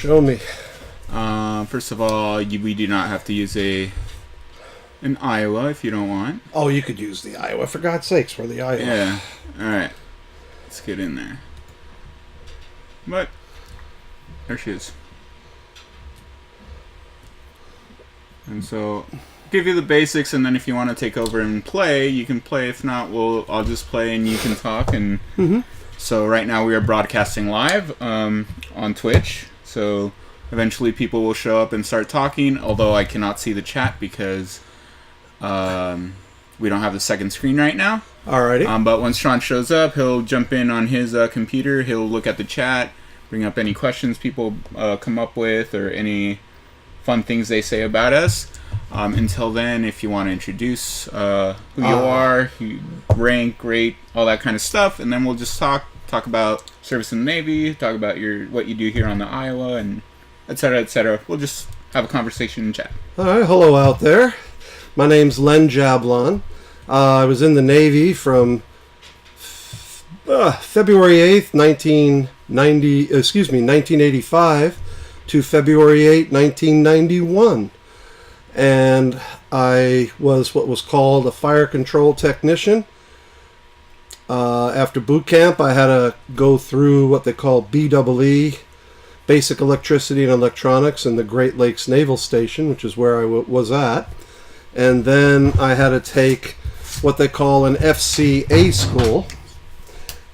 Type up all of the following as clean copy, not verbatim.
Show me. First of all, we do not have to use an Iowa if you don't want. Oh, you could use the Iowa. For God's sakes, we're the Iowa. Yeah. All right. Let's get in there. But there she is. And so, give you the basics, and then if you want to take over and play, you can play. If not, I'll just play and you can talk. And so right now we are broadcasting live on Twitch. So eventually people will show up and start talking. Although I cannot see the chat because we don't have the second screen right now. Alrighty. But once Sean shows up, he'll jump in on his computer. He'll look at the chat, bring up any questions people come up with, or any fun things they say about us. Until then, if you want to introduce who you are, rank, rate, all that kind of stuff, and then we'll just talk about service in the Navy, talk about what you do here on the Iowa, and etc., etc. We'll just have a conversation and chat. All right, hello out there. My name's Len Jablon. I was in the Navy from February 8th, 1985 to February 8th, 1991. And I was what was called a fire control technician. After boot camp, I had to go through what they call BEE, Basic Electricity and Electronics, in the Great Lakes Naval Station, which is where I was at. And then I had to take what they call an FCA school,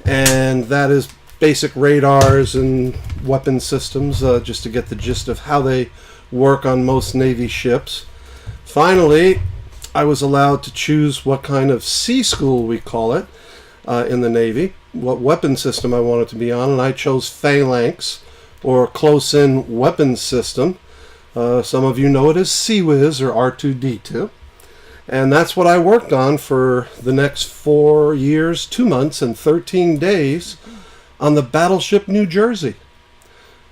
and that is basic radars and weapon systems, just to get the gist of how they work on most Navy ships. Finally, I was allowed to choose what kind of C school, we call it, in the Navy, what weapon system I wanted to be on, and I chose Phalanx, or Close-In Weapons System. Some of you know it as CWIS, or R2-D2. And that's what I worked on for the next 4 years, 2 months, and 13 days on the Battleship New Jersey.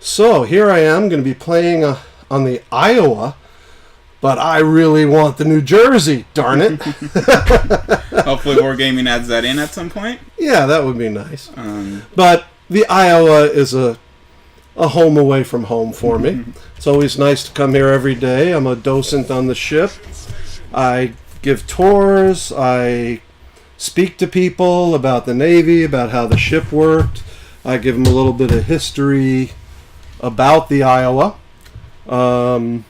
So here I am going to be playing on the Iowa, but I really want the New Jersey, darn it. Hopefully Wargaming adds that in at some point. Yeah, that would be nice. But the Iowa is a home away from home for me. It's always nice to come here every day. I'm a docent on the ship. I give tours. I speak to people about the Navy, about how the ship worked. I give them a little bit of history about the Iowa. And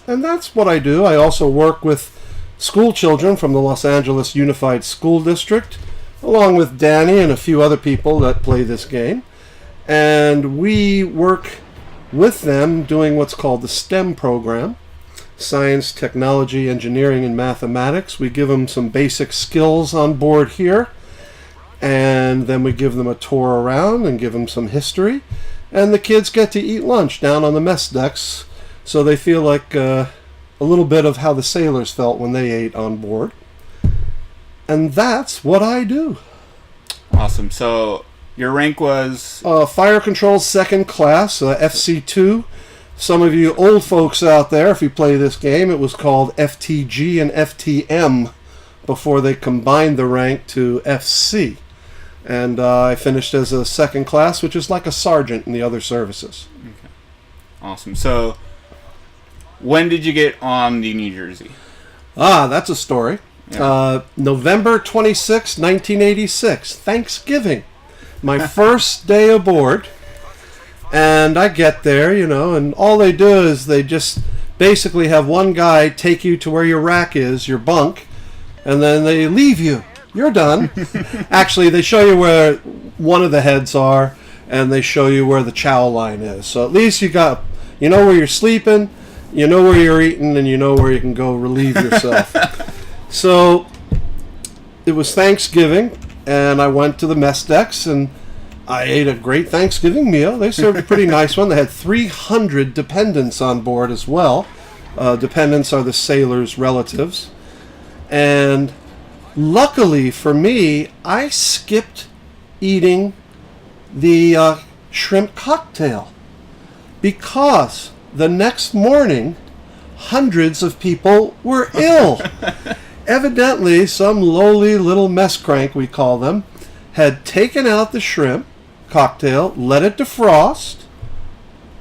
that's what I do. I also work with school children from the Los Angeles Unified School District, along with Danny and a few other people that play this game. And we work with them doing what's called the STEM program. Science, technology, engineering, and mathematics. We give them some basic skills on board here, and then we give them a tour around and give them some history, and the kids get to eat lunch down on the mess decks, so they feel like a little bit of how the sailors felt when they ate on board. And that's what I do. Awesome. So your rank was? Fire Control Second Class, FC2. Some of you old folks out there, if you play this game, it was called FTG and FTM before they combined the rank to FC. And I finished as a second class, which is like a sergeant in the other services. Okay. Awesome. So, when did you get on the New Jersey? That's a story. Yeah. November 26, 1986, Thanksgiving. My first day aboard. And I get there, and all they do is they just basically have one guy take you to where your rack is, your bunk, and then they leave you. You're done. Actually, they show you where one of the heads are, and they show you where the chow line is. So at least you know where you're sleeping, you know where you're eating, and you know where you can go relieve yourself. So it was Thanksgiving, and I went to the mess decks, and I ate a great Thanksgiving meal. They served a pretty nice one. They had 300 dependents on board as well. Dependents are the sailors' relatives. And luckily for me, I skipped eating the shrimp cocktail because the next morning, hundreds of people were ill. Evidently, some lowly little mess crank, we call them, had taken out the shrimp cocktail, let it defrost,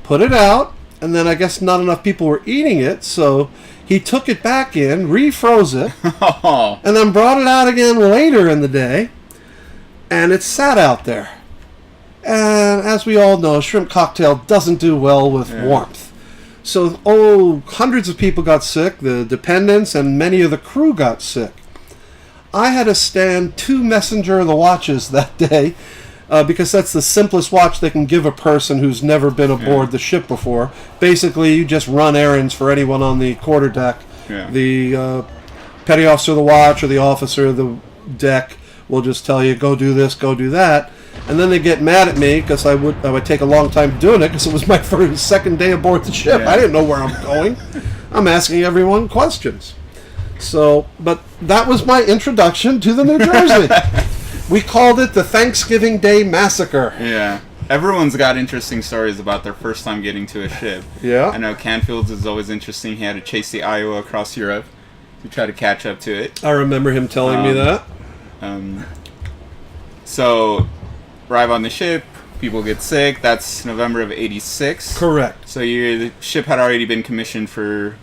put it out, and then I guess not enough people were eating it, so he took it back in, refroze it, and then brought it out again later in the day, and it sat out there. And as we all know, shrimp cocktail doesn't do well with warmth. So, hundreds of people got sick, the dependents, and many of the crew got sick. I had to stand 2 messenger of the watches that day, because that's the simplest watch they can give a person who's never been aboard the ship before. Basically, you just run errands for anyone on the quarterdeck. Yeah. The petty officer of the watch or the officer of the deck will just tell you, go do this, go do that. And then they get mad at me because I would take a long time doing it because it was my second day aboard the ship. Yeah. I didn't know where I'm going. I'm asking everyone questions. So, but that was my introduction to the New Jersey. We called it the Thanksgiving Day Massacre. Yeah. Everyone's got interesting stories about their first time getting to a ship. Yeah. I know Canfield's is always interesting. He had to chase the Iowa across Europe to try to catch up to it. I remember him telling me that. So, arrive on the ship, people get sick. That's November of '86. Correct. So the ship had already been commissioned for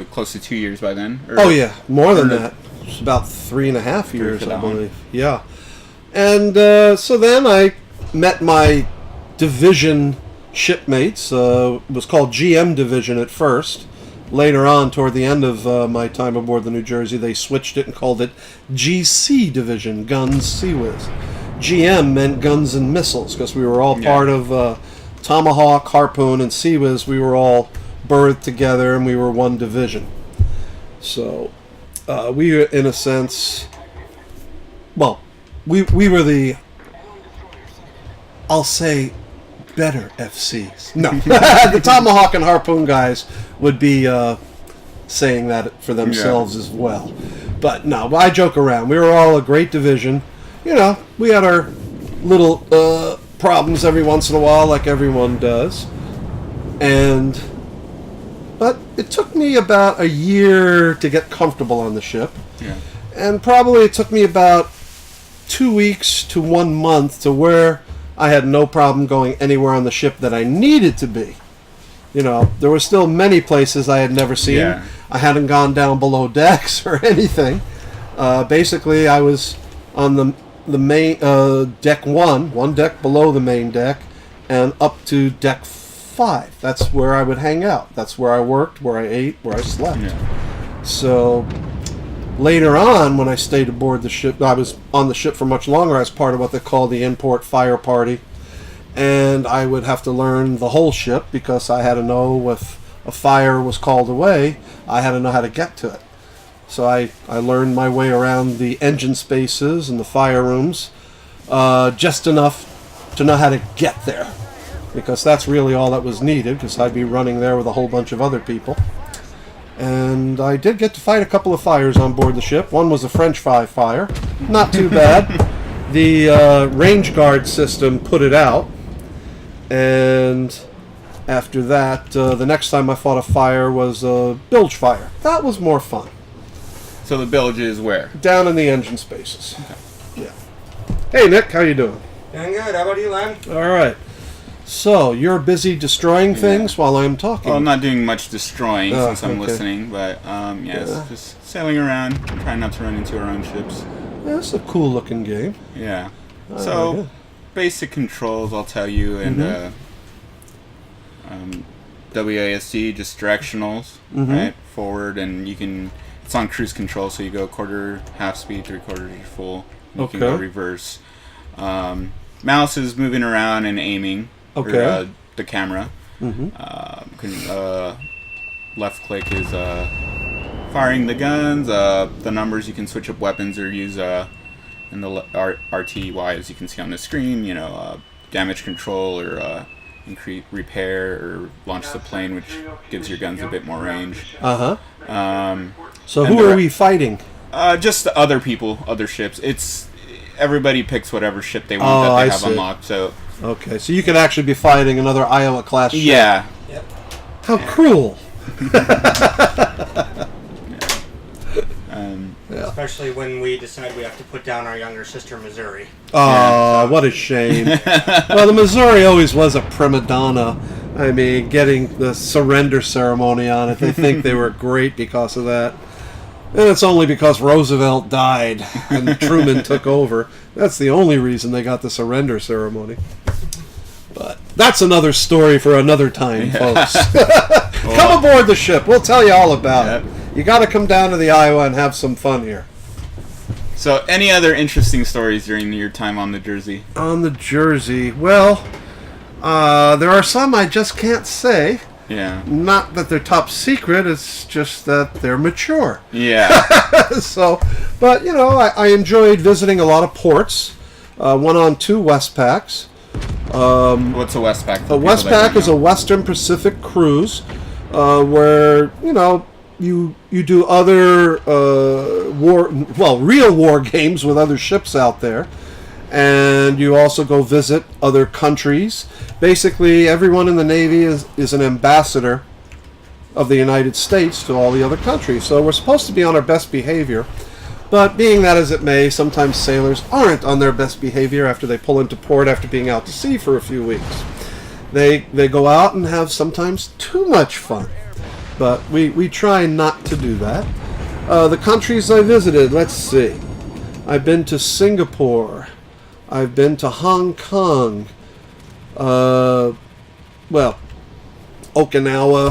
close to 2 years by then. Oh, yeah. More than that. It's about 3.5 years, I believe. Yeah. And so then I met my division shipmates. It was called GM Division at first. Later on, toward the end of my time aboard the New Jersey, they switched it and called it GC Division, Guns Sea Whiz. GM meant guns and missiles because we were all part of Tomahawk, Harpoon, and Sea Whiz. We were all berthed together and we were one division. So we were, in a sense, well, we were the, I'll say, better FCs. No. The Tomahawk and Harpoon guys would be saying that for themselves as well. But no, I joke around. We were all a great division. You know, we had our little problems every once in a while, like everyone does. But it took me about a year to get comfortable on the ship. Yeah. And probably it took me about 2 weeks to 1 month to where I had no problem going anywhere on the ship that I needed to be. You know, there were still many places I had never seen. Yeah. I hadn't gone down below decks or anything. Basically, I was on the main deck one deck below the main deck, and up to deck 5. That's where I would hang out. That's where I worked, where I ate, where I slept. Yeah. So later on, when I stayed aboard the ship, I was on the ship for much longer. I was part of what they call the import fire party, and I would have to learn the whole ship because I had to know if a fire was called away, I had to know how to get to it. So I learned my way around the engine spaces and the fire rooms, just enough to know how to get there, because that's really all that was needed, because I'd be running there with a whole bunch of other people. And I did get to fight a couple of fires on board the ship. One was a French fire. Not too bad. The range guard system put it out. And after that, the next time I fought a fire was a bilge fire. That was more fun. So the bilge is where? Down in the engine spaces. Okay. Yeah. Hey, Nick, how you doing? Doing good. How about you, Len? All right. So, you're busy destroying things while I'm talking. Well, I'm not doing much destroying since I'm okay. listening, but it's just sailing around, trying not to run into our own ships. Yeah, it's a cool looking game. Yeah. So, basic controls, I'll tell you, and WASD, just directionals, right? Forward, and you can, it's on cruise control, so you go quarter, half speed, 3/4 full. You can go reverse. Mouse is moving around and aiming. Okay. Or, the camera. Left click is firing the guns. The numbers, you can switch up weapons or use in the RTY, as you can see on the screen. You know, damage control or increase repair or launch the plane, which gives your guns a bit more range. So who are we fighting? Just other people, other ships. It's everybody picks whatever ship they want that they have unlocked. So. Okay, so you could actually be fighting another Iowa class ship. Yeah. Yep. How cruel. Especially when we decide we have to put down our younger sister, Missouri. Oh, what a shame. Well, the Missouri always was a prima donna. I mean, getting the surrender ceremony on it, they think they were great because of that. And it's only because Roosevelt died and Truman took over. That's the only reason they got the surrender ceremony. But that's another story for another time, folks. Come aboard the ship. We'll tell you all about it. You got to come down to the Iowa and have some fun here. So, any other interesting stories during your time on the Jersey? On the Jersey, well, there are some I just can't say. Yeah. Not that they're top secret, it's just that they're mature. Yeah. So, but, you know, I enjoyed visiting a lot of ports. Went on 2 Westpacks. What's a Westpac? A Westpac is a Western Pacific cruise where, you know, you do other real war games with other ships out there. And you also go visit other countries. Basically, everyone in the Navy is an ambassador of the United States to all the other countries. So we're supposed to be on our best behavior. But being that as it may, sometimes sailors aren't on their best behavior after they pull into port after being out to sea for a few weeks. They go out and have sometimes too much fun. But we try not to do that. The countries I visited, let's see. I've been to Singapore. I've been to Hong Kong, Okinawa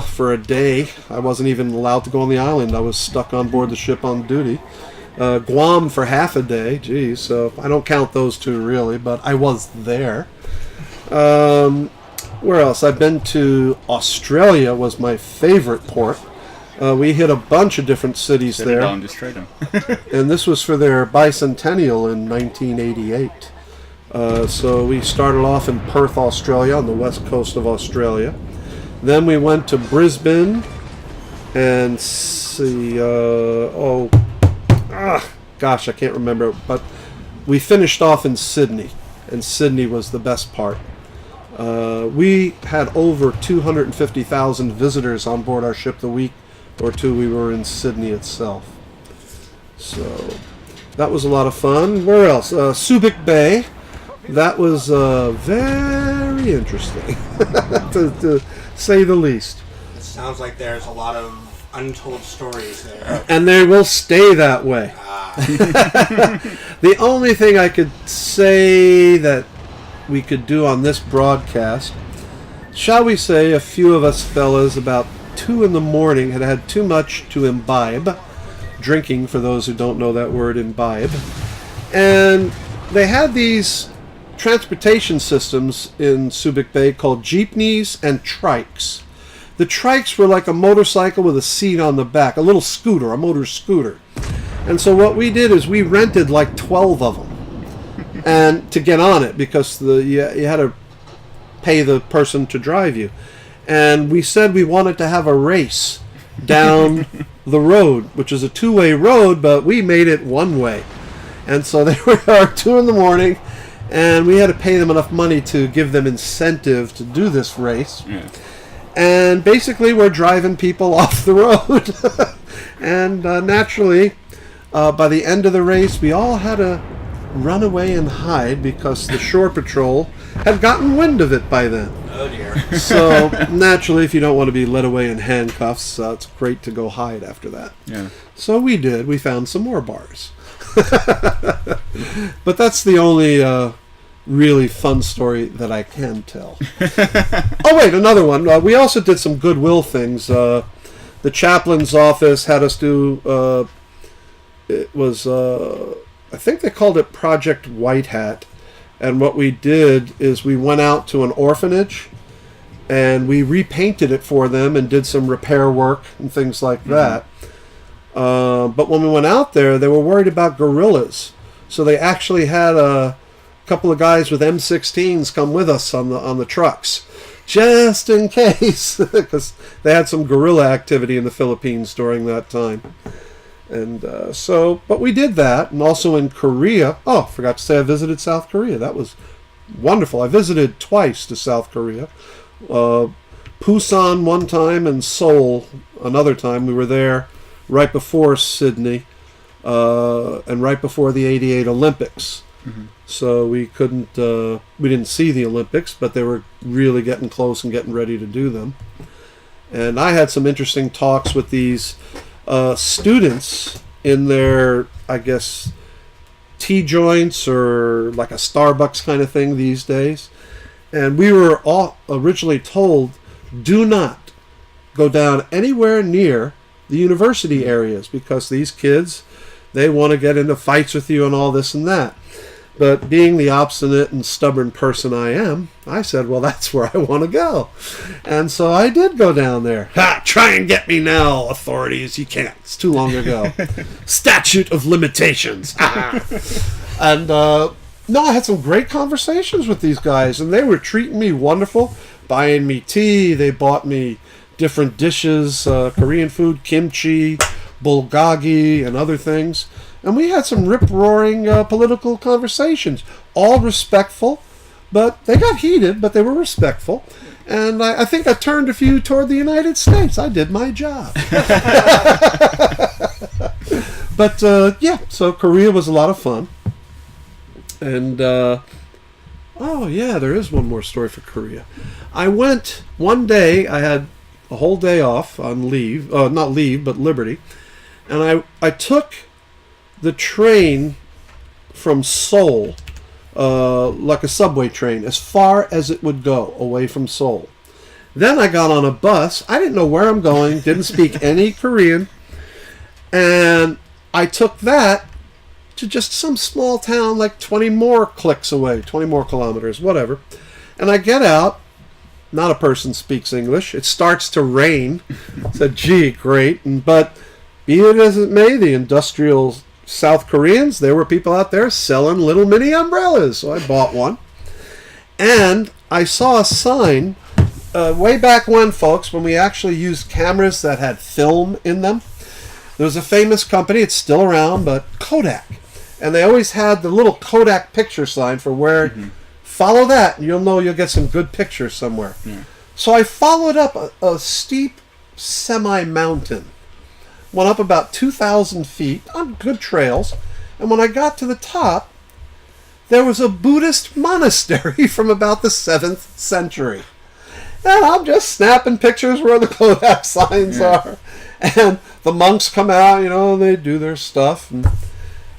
for a day. I wasn't even allowed to go on the island. I was stuck on board the ship on duty. Guam for half a day. Geez, so I don't count those 2 really, but I was there. Where else? I've been to Australia, was my favorite port. We hit a bunch of different cities there. Down, destroyed them. And this was for their bicentennial in 1988. So we started off in Perth, Australia, on the west coast of Australia. Then we went to Brisbane and I can't remember. But we finished off in Sydney, and Sydney was the best part. We had over 250,000 visitors on board our ship the week or 2 we were in Sydney itself. So that was a lot of fun. Where else? Subic Bay. That was very interesting, to say the least. It sounds like there's a lot of untold stories there. And they will stay that way. The only thing I could say that we could do on this broadcast, shall we say a few of us fellas about 2 in the morning had had too much to imbibe. Drinking, for those who don't know that word, imbibe. And they had these transportation systems in Subic Bay called jeepneys and trikes. The trikes were like a motorcycle with a seat on the back, a little scooter, a motor scooter. And so what we did is we rented like 12 of them and to get on it, because you had to pay the person to drive you. And we said we wanted to have a race down the road, which is a 2-way road, but we made it 1-way. And so they were 2 in the morning, and we had to pay them enough money to give them incentive to do this race. Yeah. And basically we're driving people off the road. And naturally, by the end of the race, we all had to run away and hide because the shore patrol had gotten wind of it by then. Oh dear. So naturally, if you don't want to be led away in handcuffs, it's great to go hide after that. Yeah. So we did. We found some more bars. But that's the only really fun story that I can tell. Oh wait, another one. We also did some goodwill things. The chaplain's office had us do. It was I think they called it Project White Hat. And what we did is we went out to an orphanage and we repainted it for them and did some repair work and things like that. But when we went out there, they were worried about guerrillas. So they actually had a couple of guys with M16s come with us on the trucks, just in case, because they had some guerrilla activity in the Philippines during that time. And but we did that. And also in Korea, I forgot to say I visited South Korea. That was wonderful. I visited twice to South Korea. Busan one time and Seoul another time. We were there right before Sydney and right before the '88 Olympics. So we didn't see the Olympics, but they were really getting close and getting ready to do them. And I had some interesting talks with these students in their, I guess, tea joints or like a Starbucks kind of thing these days. And we were all originally told, do not go down anywhere near the university areas because these kids, they want to get into fights with you and all this and that. But being the obstinate and stubborn person I am, I said, well, that's where I want to go. And so I did go down there. Ha! Try and get me now, authorities. You can't. It's too long ago. Statute of limitations. And, no, I had some great conversations with these guys, and they were treating me wonderful, buying me tea. They bought me different dishes, Korean food, kimchi, bulgogi, and other things. And we had some rip-roaring political conversations, all respectful, but they got heated, but they were respectful. And I think I turned a few toward the United States. I did my job. But, yeah, so Korea was a lot of fun. And, oh, yeah, there is one more story for Korea. I went one day, I had a whole day off on leave, not leave, but liberty. And I took the train from Seoul, like a subway train, as far as it would go away from Seoul. Then I got on a bus. I didn't know where I'm going, didn't speak any Korean, and I took that to just some small town like 20 more clicks away, 20 more kilometers, whatever. And I get out. Not a person speaks English. It starts to rain. I said, gee, great. But be it as it may, the industrial South Koreans, there were people out there selling little mini umbrellas. So I bought one. And I saw a sign way back when, folks, when we actually used cameras that had film in them. There was a famous company, it's still around, but Kodak. And they always had the little Kodak picture sign for where, follow that, and you'll know you'll get some good pictures somewhere. Yeah. So I followed up a steep semi-mountain. Went up about 2,000 feet on good trails, and when I got to the top, there was a Buddhist monastery from about the 7th century. And I'm just snapping pictures where the Kodak signs are. And the monks come out, and they do their stuff.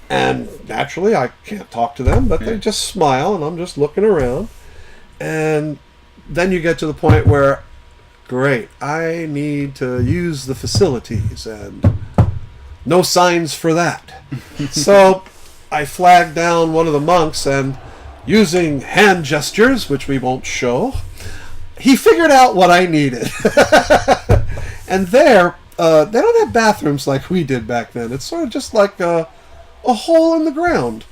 And naturally, I can't talk to them, but they just smile, and I'm just looking around. And then you get to the point where, great, I need to use the facilities, and no signs for that. So I flagged down one of the monks, and using hand gestures, which we won't show, he figured out what I needed. And there, they don't have bathrooms like we did back then. It's sort of just like a hole in the ground.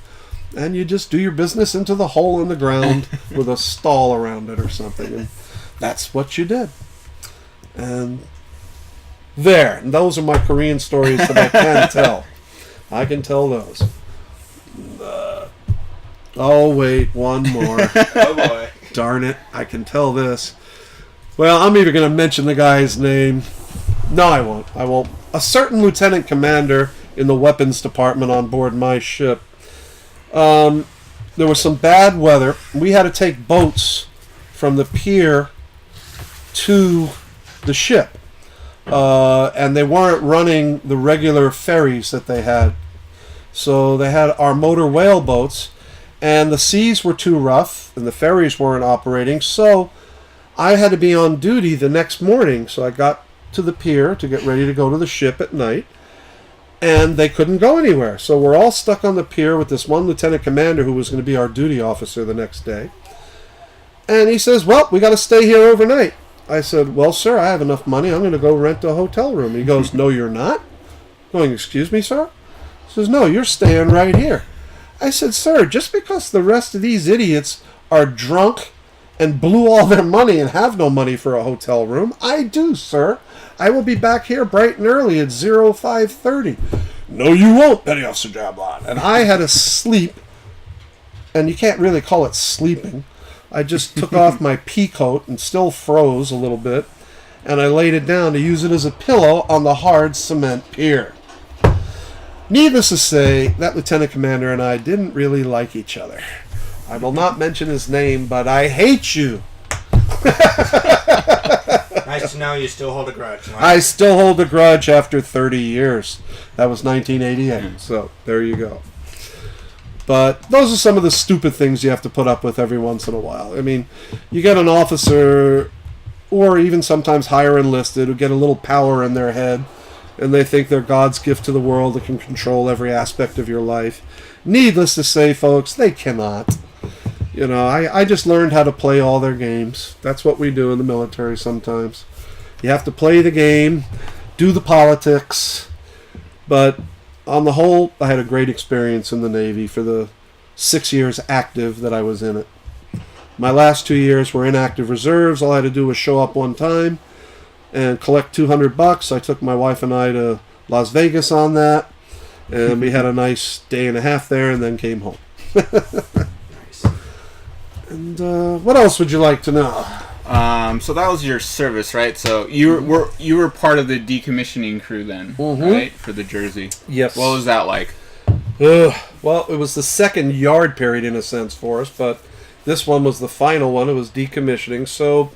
And you just do your business into the hole in the ground with a stall around it or something. And that's what you did. And there. And those are my Korean stories that I can tell. I can tell those. Oh, wait. One more. Oh, boy. Darn it. I can tell this. Well, I'm either going to mention the guy's name. No, I won't. I won't. A certain lieutenant commander in the weapons department on board my ship. There was some bad weather. We had to take boats from the pier to the ship. And they weren't running the regular ferries that they had. So they had our motor whale boats. And the seas were too rough, and the ferries weren't operating, so I had to be on duty the next morning. So I got to the pier to get ready to go to the ship at night, and they couldn't go anywhere. So we're all stuck on the pier with this one lieutenant commander who was going to be our duty officer the next day. And he says, well, we got to stay here overnight. I said, well, sir, I have enough money. I'm going to go rent a hotel room. And he goes, no, you're not? Going, excuse me, sir? He says, no, you're staying right here. I said, sir, just because the rest of these idiots are drunk and blew all their money and have no money for a hotel room, I do, sir. I will be back here bright and early at 05:30. No, you won't, Petty Officer Jablon. And I had to sleep, and you can't really call it sleeping. I just took off my pea coat and still froze a little bit, and I laid it down to use it as a pillow on the hard cement pier. Needless to say, that lieutenant commander and I didn't really like each other. I will not mention his name, but I hate you. Nice to know you still hold a grudge. I still hold a grudge after 30 years. That was 1988, so there you go. But those are some of the stupid things you have to put up with every once in a while. I mean, you get an officer, or even sometimes higher enlisted, who get a little power in their head, and they think they're God's gift to the world that can control every aspect of your life. Needless to say, folks, they cannot. You know, I just learned how to play all their games. That's what we do in the military sometimes. You have to play the game, do the politics. But on the whole, I had a great experience in the Navy for the 6 years active that I was in it. My last 2 years were inactive reserves. All I had to do was show up one time and collect $200. I took my wife and I to Las Vegas on that. And we had a nice day and a half there and then came home. And what else would you like to know? So that was your service, right? So you were part of the decommissioning crew then, right? For the Jersey. Yes. What was that like? Well, it was the second yard period in a sense for us, but this one was the final one. It was decommissioning. So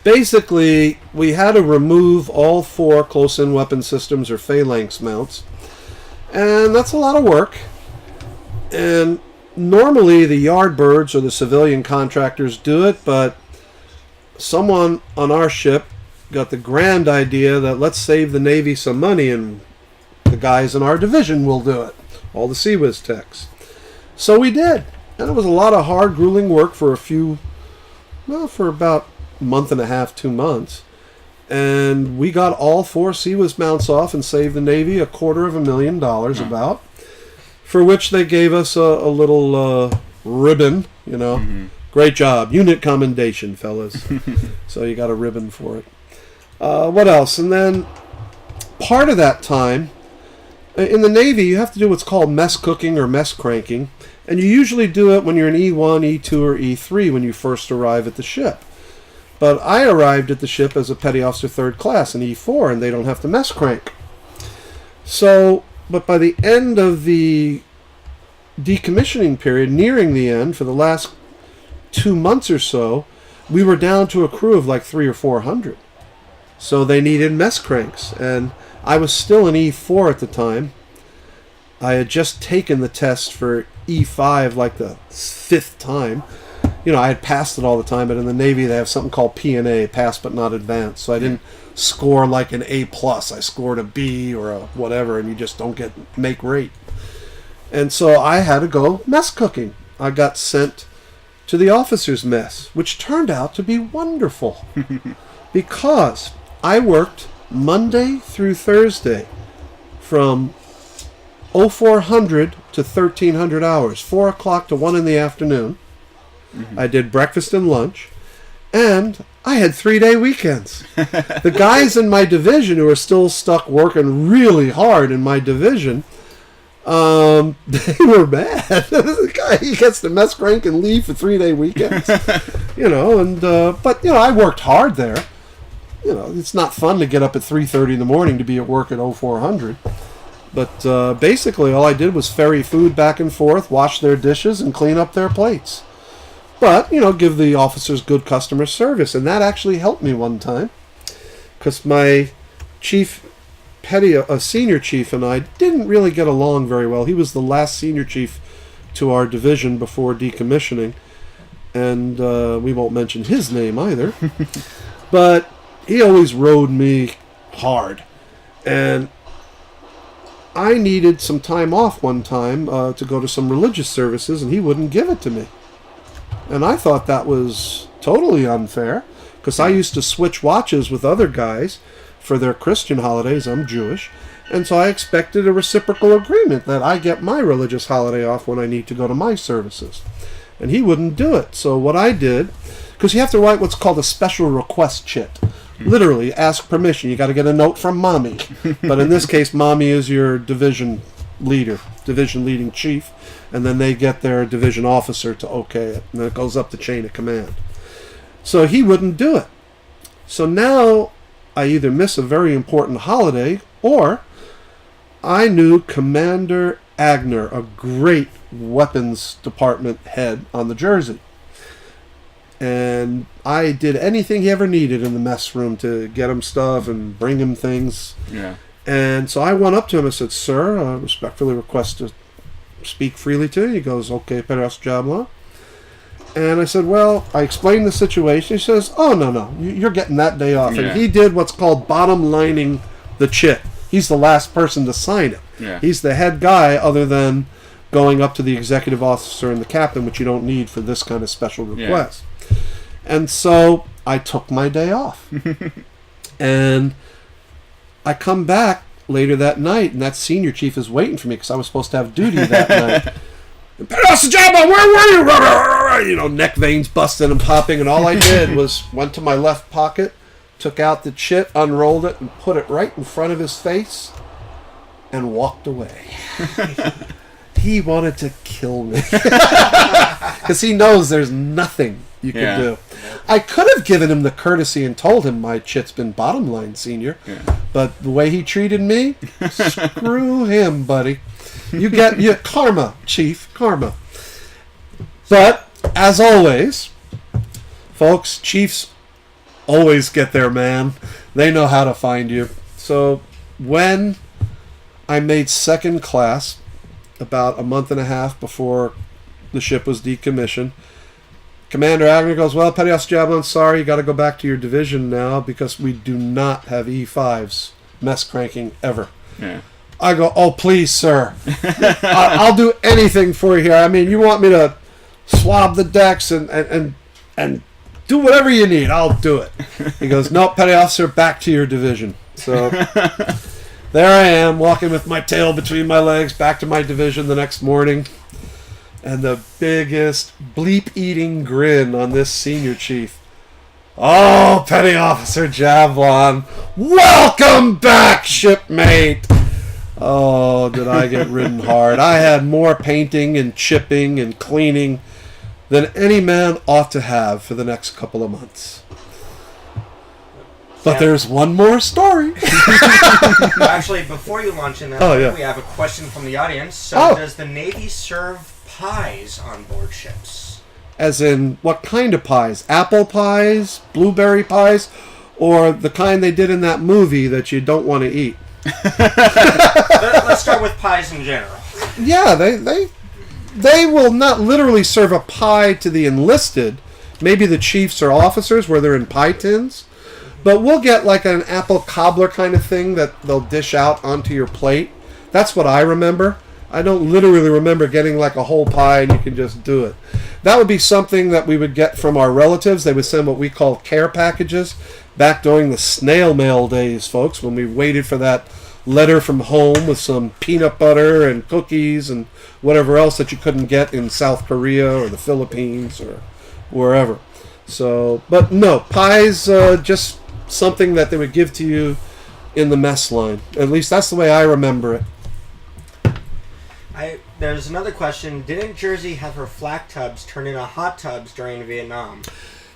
basically, we had to remove all 4 close-in weapon systems or phalanx mounts, and that's a lot of work. And normally the yardbirds or the civilian contractors do it, but someone on our ship got the grand idea that let's save the Navy some money and the guys in our division will do it. All the CEWIS techs. So we did. And it was a lot of hard, grueling work for for about a month and a half, 2 months. And we got all 4 CEWIS mounts off and saved the Navy $250,000 about. For which they gave us a little ribbon, you know. Great job. Unit commendation, fellas. So you got a ribbon for it. What else? And then part of that time, in the Navy, you have to do what's called mess cooking or mess cranking. And you usually do it when you're an E1, E2, or E3 when you first arrive at the ship. But I arrived at the ship as a Petty Officer 3rd Class, an E4, and they don't have to mess crank. So... But by the end of the decommissioning period, nearing the end, for the last 2 months or so, we were down to a crew of like 300 or 400. So they needed mess cranks. And I was still an E4 at the time. I had just taken the test for E5 like the 5th time. You know, I had passed it all the time, but in the Navy they have something called P&A, pass but not advanced. So I didn't score like an A+. I scored a B or a whatever, and you just don't make rate. And so I had to go mess cooking. I got sent to the officers' mess, which turned out to be wonderful. Because I worked Monday through Thursday from 0400 to 1300 hours, 4 o'clock to 1 in the afternoon. I did breakfast and lunch, and I had 3-day weekends. The guys in my division who are still stuck working really hard in my division, they were mad. The guy, he gets to mess crank and leave for 3-day weekends. You know, and but you know, I worked hard there. You know, it's not fun to get up at 3:30 in the morning to be at work at 0400. But basically all I did was ferry food back and forth, wash their dishes, and clean up their plates. But, you know, give the officers good customer service. And that actually helped me one time. Because my senior chief and I didn't really get along very well. He was the last senior chief to our division before decommissioning. And we won't mention his name either. But he always rode me hard. And I needed some time off one time to go to some religious services, and he wouldn't give it to me. And I thought that was totally unfair, because I used to switch watches with other guys for their Christian holidays. I'm Jewish. And so I expected a reciprocal agreement that I get my religious holiday off when I need to go to my services. And he wouldn't do it. So what I did, because you have to write what's called a special request chit. Literally, ask permission. You got to get a note from mommy. But in this case, mommy is your division leader, division leading chief. And then they get their division officer to okay it. And then it goes up the chain of command. So he wouldn't do it. So now I either miss a very important holiday, or I knew Commander Agner, a great weapons department head on the Jersey. And I did anything he ever needed in the mess room to get him stuff and bring him things. Yeah. And so I went up to him and said, "Sir, I respectfully request to speak freely to you." He goes, "Okay, Len Jablon." And I said, "Well," I explained the situation. He says, "Oh, no, you're getting that day off." Yeah. And he did what's called bottom lining the chit. He's the last person to sign it. Yeah. He's the head guy, other than going up to the executive officer and the captain, which you don't need for this kind of special request. Yeah. And so I took my day off. And I come back later that night, and that senior chief is waiting for me because I was supposed to have duty that night. "Mr. Jablon, where were you?" You know, neck veins busting and popping, and all I did was went to my left pocket, took out the chit, unrolled it, and put it right in front of his face, and walked away. He wanted to kill me because he knows there's nothing you can do. I could have given him the courtesy and told him my chit's been bottom line, senior. Yeah. But the way he treated me, screw him, buddy. You get karma, chief, karma. But as always, folks, chiefs always get their man. They know how to find you. So when I made second class, about a month and a half before the ship was decommissioned, Commander Agner goes, "Well, Petty Officer Jablon, sorry, you got to go back to your division now because we do not have E5s mess cranking ever." Yeah. I go, "Oh, please, sir. I'll do anything for you here. I mean, you want me to swab the decks and do whatever you need, I'll do it." He goes, "No, Petty Officer, back to your division." So there I am, walking with my tail between my legs, back to my division the next morning. And the biggest bleep-eating grin on this senior chief. "Oh, Petty Officer Jablon, welcome back, shipmate." Oh, did I get ridden hard. I had more painting and chipping and cleaning than any man ought to have for the next couple of months. But there's one more story. Actually, before you launch in that, we have a question from the audience. So does the Navy serve pies on board ships? As in, what kind of pies? Apple pies? Blueberry pies? Or the kind they did in that movie that you don't want to eat? Let's start with pies in general. Yeah, they will not literally serve a pie to the enlisted. Maybe the chiefs or officers where they're in pie tins. But we'll get like an apple cobbler kind of thing that they'll dish out onto your plate. That's what I remember. I don't literally remember getting like a whole pie and you can just do it. That would be something that we would get from our relatives. They would send what we call care packages back during the snail mail days, folks, when we waited for that letter from home with some peanut butter and cookies and whatever else that you couldn't get in South Korea or the Philippines or wherever. So, but no, pies, just something that they would give to you in the mess line. At least that's the way I remember it. There's another question. Didn't Jersey have her flak tubs turn into hot tubs during Vietnam?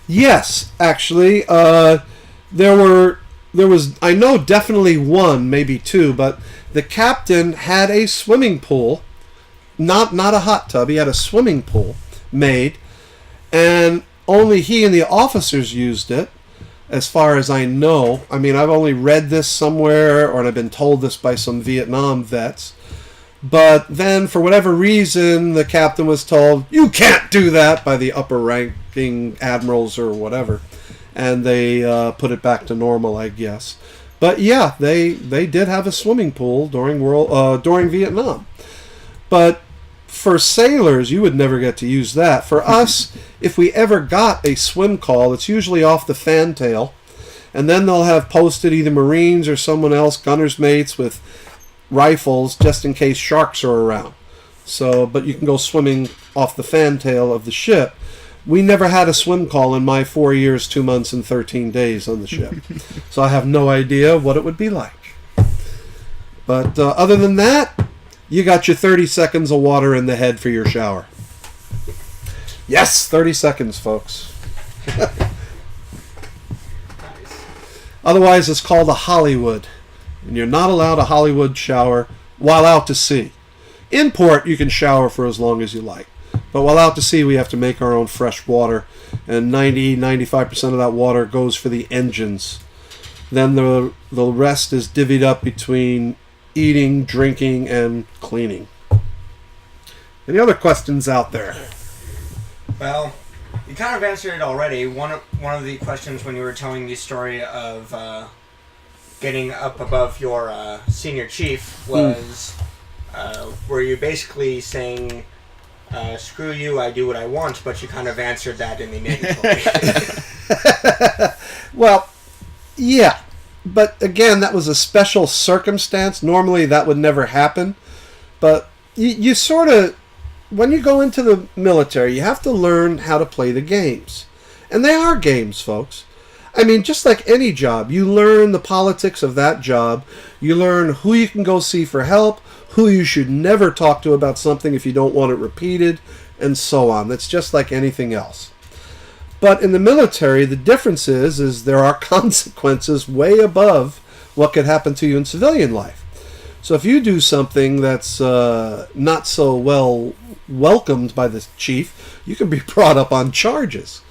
Yes, actually. There was, I know definitely one, maybe two, but the captain had a swimming pool, not a hot tub. He had a swimming pool made, and only he and the officers used it, as far as I know. I mean, I've only read this somewhere, or I've been told this by some Vietnam vets. But then, for whatever reason, the captain was told, "You can't do that," by the upper-ranking admirals or whatever. And they put it back to normal, I guess. But yeah, they did have a swimming pool during Vietnam. But for sailors, you would never get to use that. For us, if we ever got a swim call, it's usually off the fantail. And then they'll have posted either Marines or someone else, gunner's mates with rifles, just in case sharks are around. So, but you can go swimming off the fantail of the ship. We never had a swim call in my 4 years, 2 months, and 13 days on the ship. So I have no idea what it would be like. But other than that, you got your 30 seconds of water in the head for your shower. Yes, 30 seconds, folks. Otherwise, it's called a Hollywood. And you're not allowed a Hollywood shower while out to sea. In port, you can shower for as long as you like. But while out to sea, we have to make our own fresh water. And 95% of that water goes for the engines. Then the rest is divvied up between eating, drinking, and cleaning. Any other questions out there? Well, you kind of answered it already. One of the questions when you were telling the story of getting up above your senior chief was, were you basically saying, screw you, I do what I want, but you kind of answered that in the negatory. Well, yeah. But again, that was a special circumstance. Normally that would never happen. But you sort of, when you go into the military, you have to learn how to play the games. And they are games, folks. I mean, just like any job, you learn the politics of that job. You learn who you can go see for help, who you should never talk to about something if you don't want it repeated, and so on. That's just like anything else. But in the military, the difference is there are consequences way above what could happen to you in civilian life. So if you do something that's not so well welcomed by the chief, you can be brought up on charges.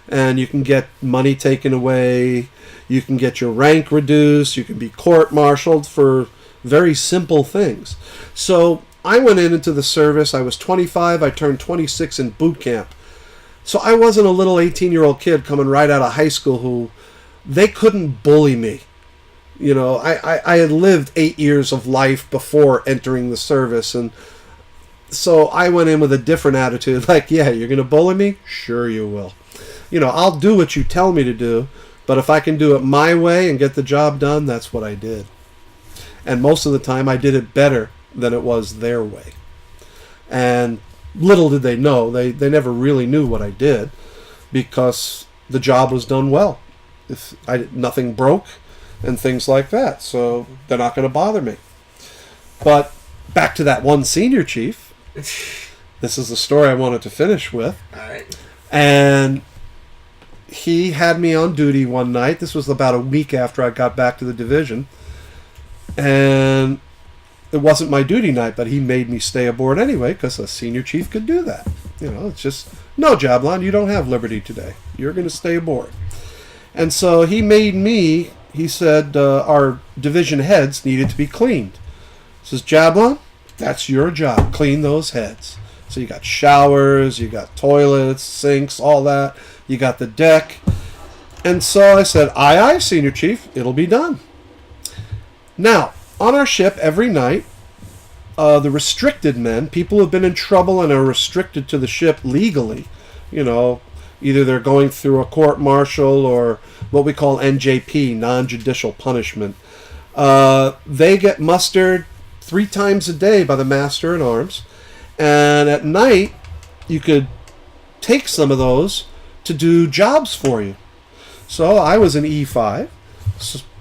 And you can get money taken away, you can get your rank reduced, you can be court-martialed for very simple things. So I went into the service, I was 25, I turned 26 in boot camp. So I wasn't a little 18-year-old kid coming right out of high school who, they couldn't bully me. You know, I had lived 8 years of life before entering the service, and so I went in with a different attitude, like, yeah, you're going to bully me? Sure you will. You know, I'll do what you tell me to do, but if I can do it my way and get the job done, that's what I did. And most of the time I did it better than it was their way. And little did they know, they never really knew what I did, because the job was done well. If nothing broke and things like that, so they're not going to bother me. But back to that one senior chief, this is the story I wanted to finish with. All right. And he had me on duty one night. This was about a week after I got back to the division. And it wasn't my duty night, but he made me stay aboard anyway, because a senior chief could do that. You know, it's just, no, Jablon, you don't have liberty today. You're going to stay aboard. And so he made me, he said our division heads needed to be cleaned. He says, Jablon, that's your job. Clean those heads. So you got showers, you got toilets, sinks, all that. You got the deck. And so I said, aye, aye, senior chief, it'll be done. Now, on our ship every night, the restricted men, people who have been in trouble and are restricted to the ship legally, you know, either they're going through a court-martial or what we call NJP, non-judicial punishment. They get mustered 3 times a day by the master-at-arms. And at night, you could take some of those to do jobs for you. So I was an E5,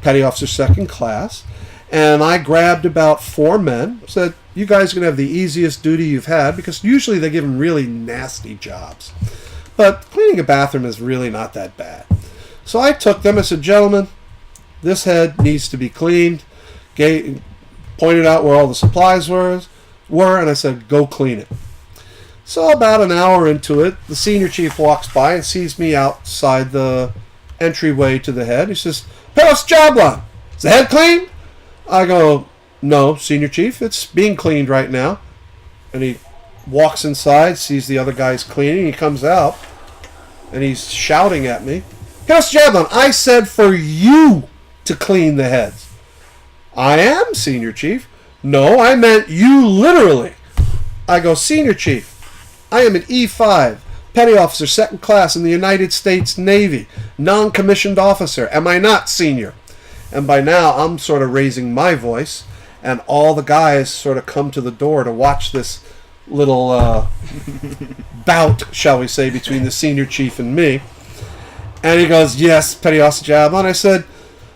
Petty Officer Second Class, and I grabbed about 4 men, said, you guys are going to have the easiest duty you've had, because usually they give them really nasty jobs. But cleaning a bathroom is really not that bad. So I took them, I said, gentlemen, this head needs to be cleaned, pointed out where all the supplies were, and I said, go clean it. So about an hour into it, the senior chief walks by and sees me outside the entryway to the head. He says, Pass Jablon, is the head clean? I go, no, senior chief, it's being cleaned right now. And he walks inside, sees the other guys cleaning. He comes out, and he's shouting at me, Pass Jablon, I said for you to clean the heads. I am, senior chief. No, I meant you literally. I go, senior chief, I am an E5, Petty Officer, Second Class in the United States Navy, non-commissioned officer. Am I not, senior? And by now, I'm sort of raising my voice, and all the guys sort of come to the door to watch this little bout, shall we say, between the senior chief and me. And he goes, yes, Petty Officer Jablon. I said,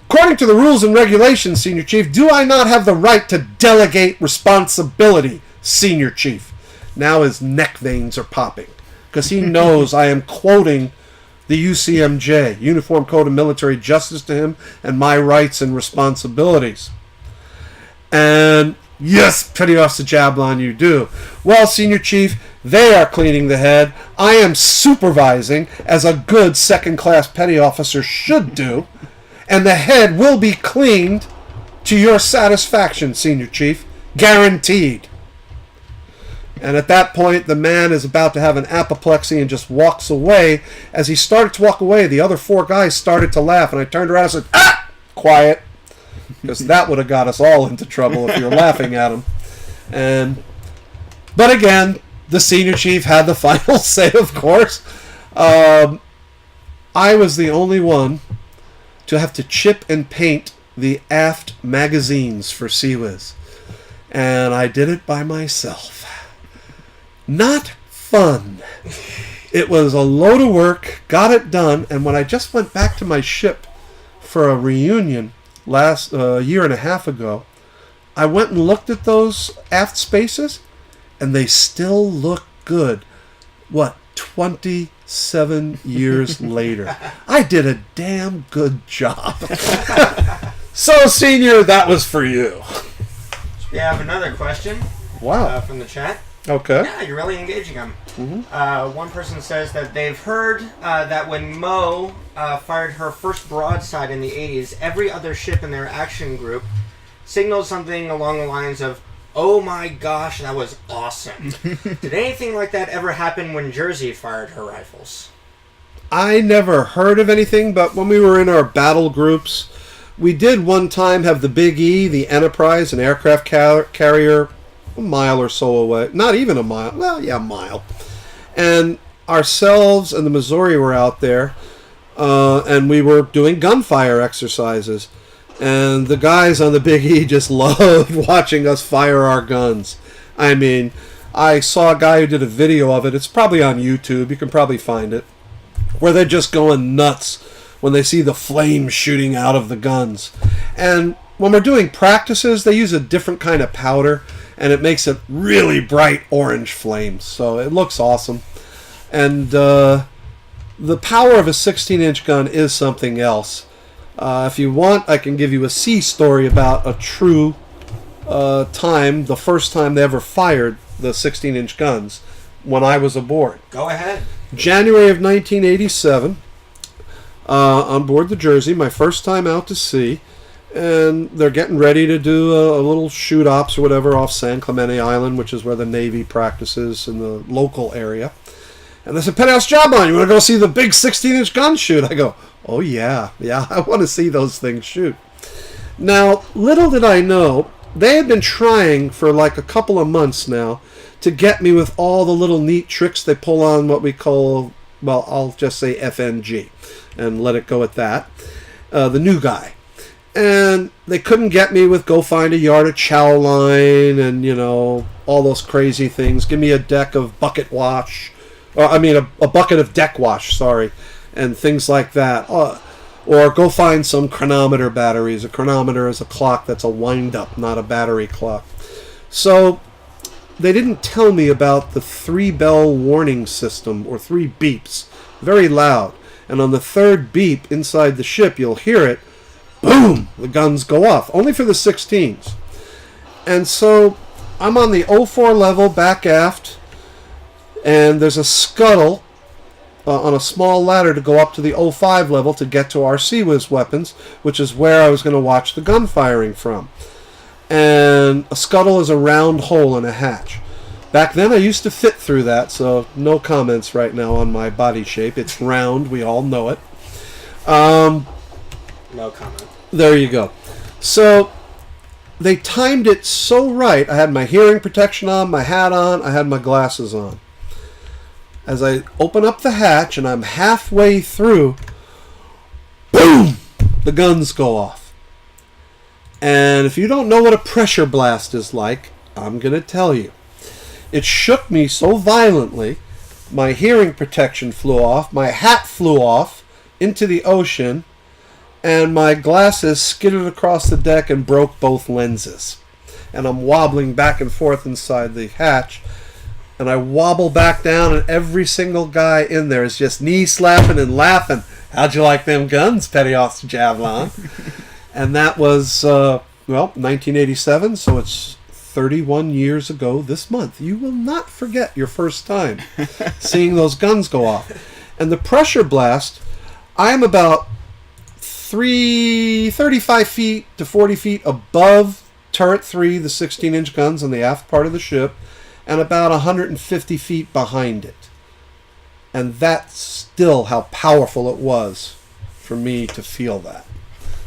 according to the rules and regulations, senior chief, do I not have the right to delegate responsibility, senior chief? Now his neck veins are popping, because he knows I am quoting the UCMJ, Uniform Code of Military Justice, to him, and my rights and responsibilities. And Yes, Petty Officer Jablon, you do. Well, Senior Chief, they are cleaning the head. I am supervising, as a good second-class petty officer should do. And the head will be cleaned to your satisfaction, Senior Chief. Guaranteed. And at that point, the man is about to have an apoplexy and just walks away. As he started to walk away, the other 4 guys started to laugh. And I turned around and said, "Ah! Quiet." Because that would have got us all into trouble if you were laughing at him. But again, the Senior Chief had the final say, of course. I was the only one to have to chip and paint the aft magazines for CEC. And I did it by myself. Not fun. It was a load of work, got it done, and when I just went back to my ship for a reunion last year and a half ago, I went and looked at those aft spaces, and they still look good. 27 years later. I did a damn good job. So, Senior, that was for you. We have another question. Wow. From the chat. Okay. Yeah, you're really engaging them. Mm-hmm. One person says that they've heard that when Mo fired her first broadside in the 80s, every other ship in their action group signaled something along the lines of, "Oh my gosh, that was awesome." Did anything like that ever happen when Jersey fired her rifles? I never heard of anything, but when we were in our battle groups, we did one time have the Big E, the Enterprise, an aircraft carrier, a mile or so away. Not even a mile. Well, yeah, a mile. And ourselves and the Missouri were out there, and we were doing gunfire exercises. And the guys on the Big E just loved watching us fire our guns. I mean, I saw a guy who did a video of it. It's probably on YouTube. You can probably find it. Where they're just going nuts when they see the flames shooting out of the guns. And when we're doing practices, they use a different kind of powder, and it makes it really bright orange flames. So it looks awesome. And the power of a 16-inch gun is something else. If you want, I can give you a sea story about a true time, the first time they ever fired the 16-inch guns, when I was aboard. Go ahead. January of 1987, on board the Jersey, my first time out to sea, and they're getting ready to do a little shoot ops or whatever off San Clemente Island, which is where the Navy practices in the local area. And they said, "Petty Officer Jablon, you want to go see the big 16-inch gun shoot?" I go, "Oh yeah, I want to see those things shoot." Now, little did I know, they had been trying for like a couple of months now to get me with all the little neat tricks they pull on what we call, well, I'll just say FNG and let it go at that. The new guy. And they couldn't get me with go find a yard of chow line and, you know, all those crazy things. Give me a deck of bucket wash. A bucket of deck wash, sorry. And things like that. Or go find some chronometer batteries. A chronometer is a clock that's a wind-up, not a battery clock. So they didn't tell me about the 3-bell warning system, or 3 beeps. Very loud. And on the 3rd beep inside the ship, you'll hear it. Boom! The guns go off. Only for the 16s. And so I'm on the 04 level back aft, and there's a scuttle on a small ladder to go up to the 05 level to get to our CEC weapons, which is where I was going to watch the gun firing from. And a scuttle is a round hole in a hatch. Back then I used to fit through that, so no comments right now on my body shape. It's round, we all know it. No comment. There you go. So they timed it so right. I had my hearing protection on, my hat on, I had my glasses on. As I open up the hatch and I'm halfway through, boom! The guns go off. And if you don't know what a pressure blast is like, I'm going to tell you. It shook me so violently, my hearing protection flew off, my hat flew off into the ocean, and my glasses skidded across the deck and broke both lenses. And I'm wobbling back and forth inside the hatch, and I wobble back down, and every single guy in there is just knee slapping and laughing. "How'd you like them guns, Petty Officer Jablon?" And that was, 1987, so it's 31 years ago this month. You will not forget your first time seeing those guns go off. And the pressure blast, I am about 35 feet to 40 feet above turret 3, the 16-inch guns on the aft part of the ship, and about 150 feet behind it. And that's still how powerful it was for me to feel that.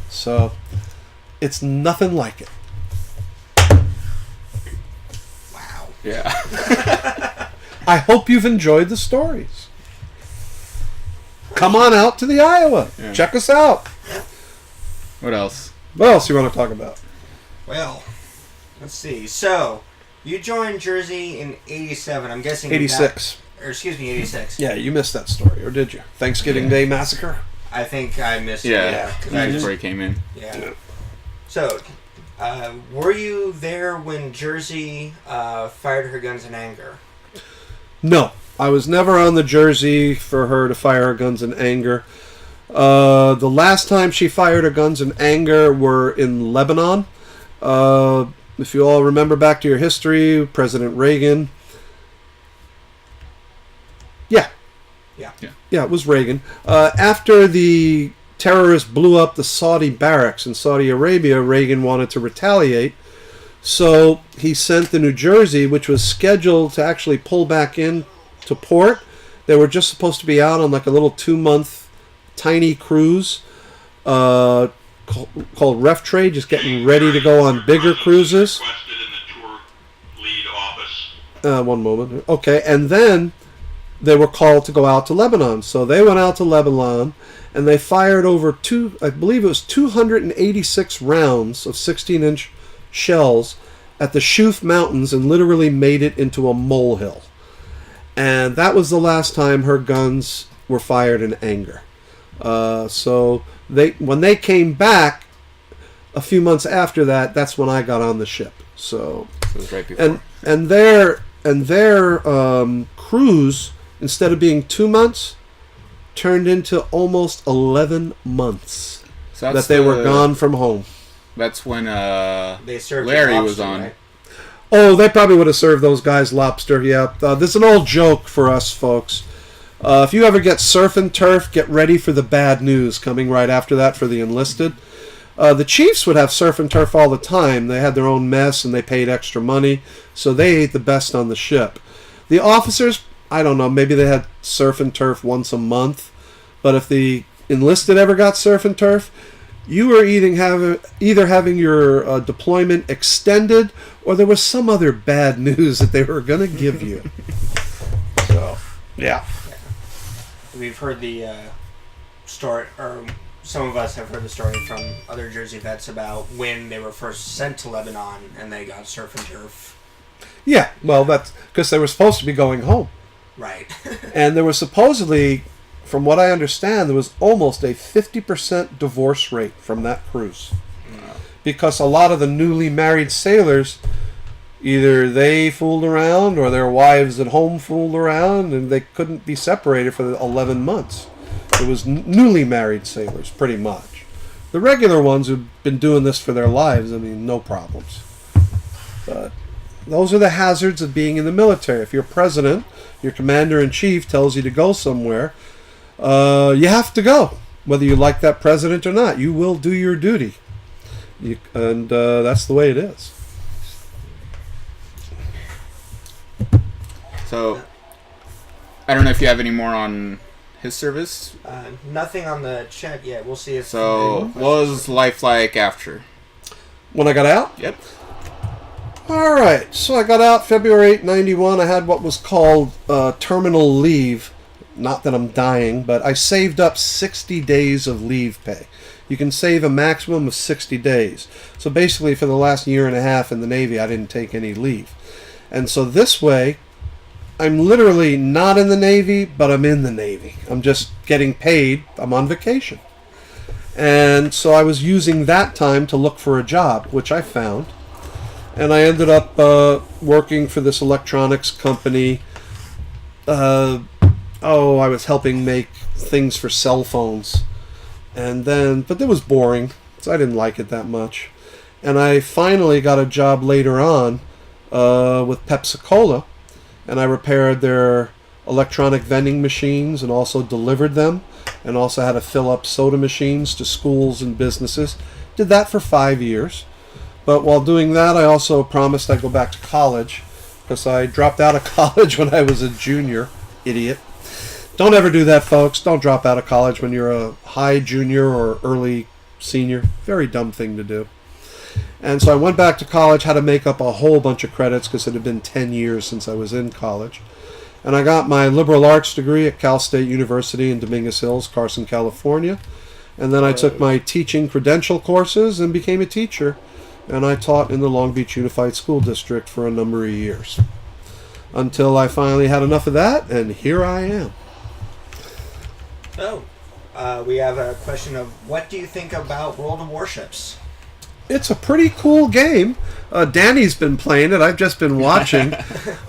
So, it's nothing like it. Wow. Yeah. I hope you've enjoyed the stories. Come on out to the Iowa. Yeah. Check us out. What else? What else you want to talk about? Well, let's see. So, you joined Jersey in 87. I'm guessing 86. Or excuse me, 86. Yeah, you missed that story, or did you? Thanksgiving Day Massacre? I think I missed it. Yeah. 'Cause Right before he came in. Yeah. So, were you there when Jersey fired her guns in anger? No. I was never on the Jersey for her to fire her guns in anger. The last time she fired her guns in anger were in Lebanon. If you all remember back to your history, President Reagan. Yeah, it was Reagan. After the terrorists blew up the Saudi barracks in Saudi Arabia, Reagan wanted to retaliate. So he sent the New Jersey, which was scheduled to actually pull back in to port. They were just supposed to be out on like a little 2-month tiny cruise called Ref Trade, just getting ready to go on bigger cruises. One moment. Okay, and then they were called to go out to Lebanon. So they went out to Lebanon, and they fired over 286 rounds of 16-inch shells at the Shuf Mountains and literally made it into a molehill. And that was the last time her guns were fired in anger. So when they came back a few months after that, that's when I got on the ship. So it was right before. And their cruise, instead of being 2 months, turned into almost 11 months So that they were gone from home. That's when They served Larry lobster, was on. right? Oh, they probably would have served those guys lobster, yeah. This is an old joke for us folks. If you ever get surf and turf, get ready for the bad news coming right after that for the enlisted. The Chiefs would have surf and turf all the time. They had their own mess and they paid extra money, so they ate the best on the ship. The officers, I don't know, maybe they had surf and turf once a month, but if the enlisted ever got surf and turf, you were either having your deployment extended, or there was some other bad news that they were going to give you. So, yeah. We've heard the story, or some of us have heard the story from other Jersey vets about when they were first sent to Lebanon and they got surf and turf. Yeah, well, that's because they were supposed to be going home. Right. And there was supposedly, from what I understand, there was almost a 50% divorce rate from that cruise. Because a lot of the newly married sailors, either they fooled around or their wives at home fooled around, and they couldn't be separated for 11 months. It was newly married sailors, pretty much. The regular ones who've been doing this for their lives, I mean, no problems. But those are the hazards of being in the military. If your president, your commander-in-chief tells you to go somewhere, you have to go. Whether you like that president or not, you will do your duty. And that's the way it is. So, I don't know if you have any more on his service. Nothing on the chat yet. We'll see if... So, what was life like after? When I got out? Yep. Alright, so I got out February 8, 91. I had what was called terminal leave. Not that I'm dying, but I saved up 60 days of leave pay. You can save a maximum of 60 days. So basically for the last year and a half in the Navy, I didn't take any leave. And so this way, I'm literally not in the Navy, but I'm in the Navy. I'm just getting paid. I'm on vacation. And so I was using that time to look for a job, which I found. And I ended up working for this electronics company. I was helping make things for cell phones. But it was boring, so I didn't like it that much. And I finally got a job later on with Pepsi-Cola, and I repaired their electronic vending machines and also delivered them, and also had to fill up soda machines to schools and businesses. Did that for 5 years. But while doing that, I also promised I'd go back to college, because I dropped out of college when I was a junior. Idiot. Don't ever do that, folks. Don't drop out of college when you're a high junior or early senior. Very dumb thing to do. And so I went back to college, had to make up a whole bunch of credits because it had been 10 years since I was in college. And I got my liberal arts degree at Cal State University in Dominguez Hills, Carson, California. And then I took my teaching credential courses and became a teacher. And I taught in the Long Beach Unified School District for a number of years. Until I finally had enough of that, and here I am. So, we have a question of, what do you think about World of Warships? It's a pretty cool game. Danny's been playing it. I've just been watching.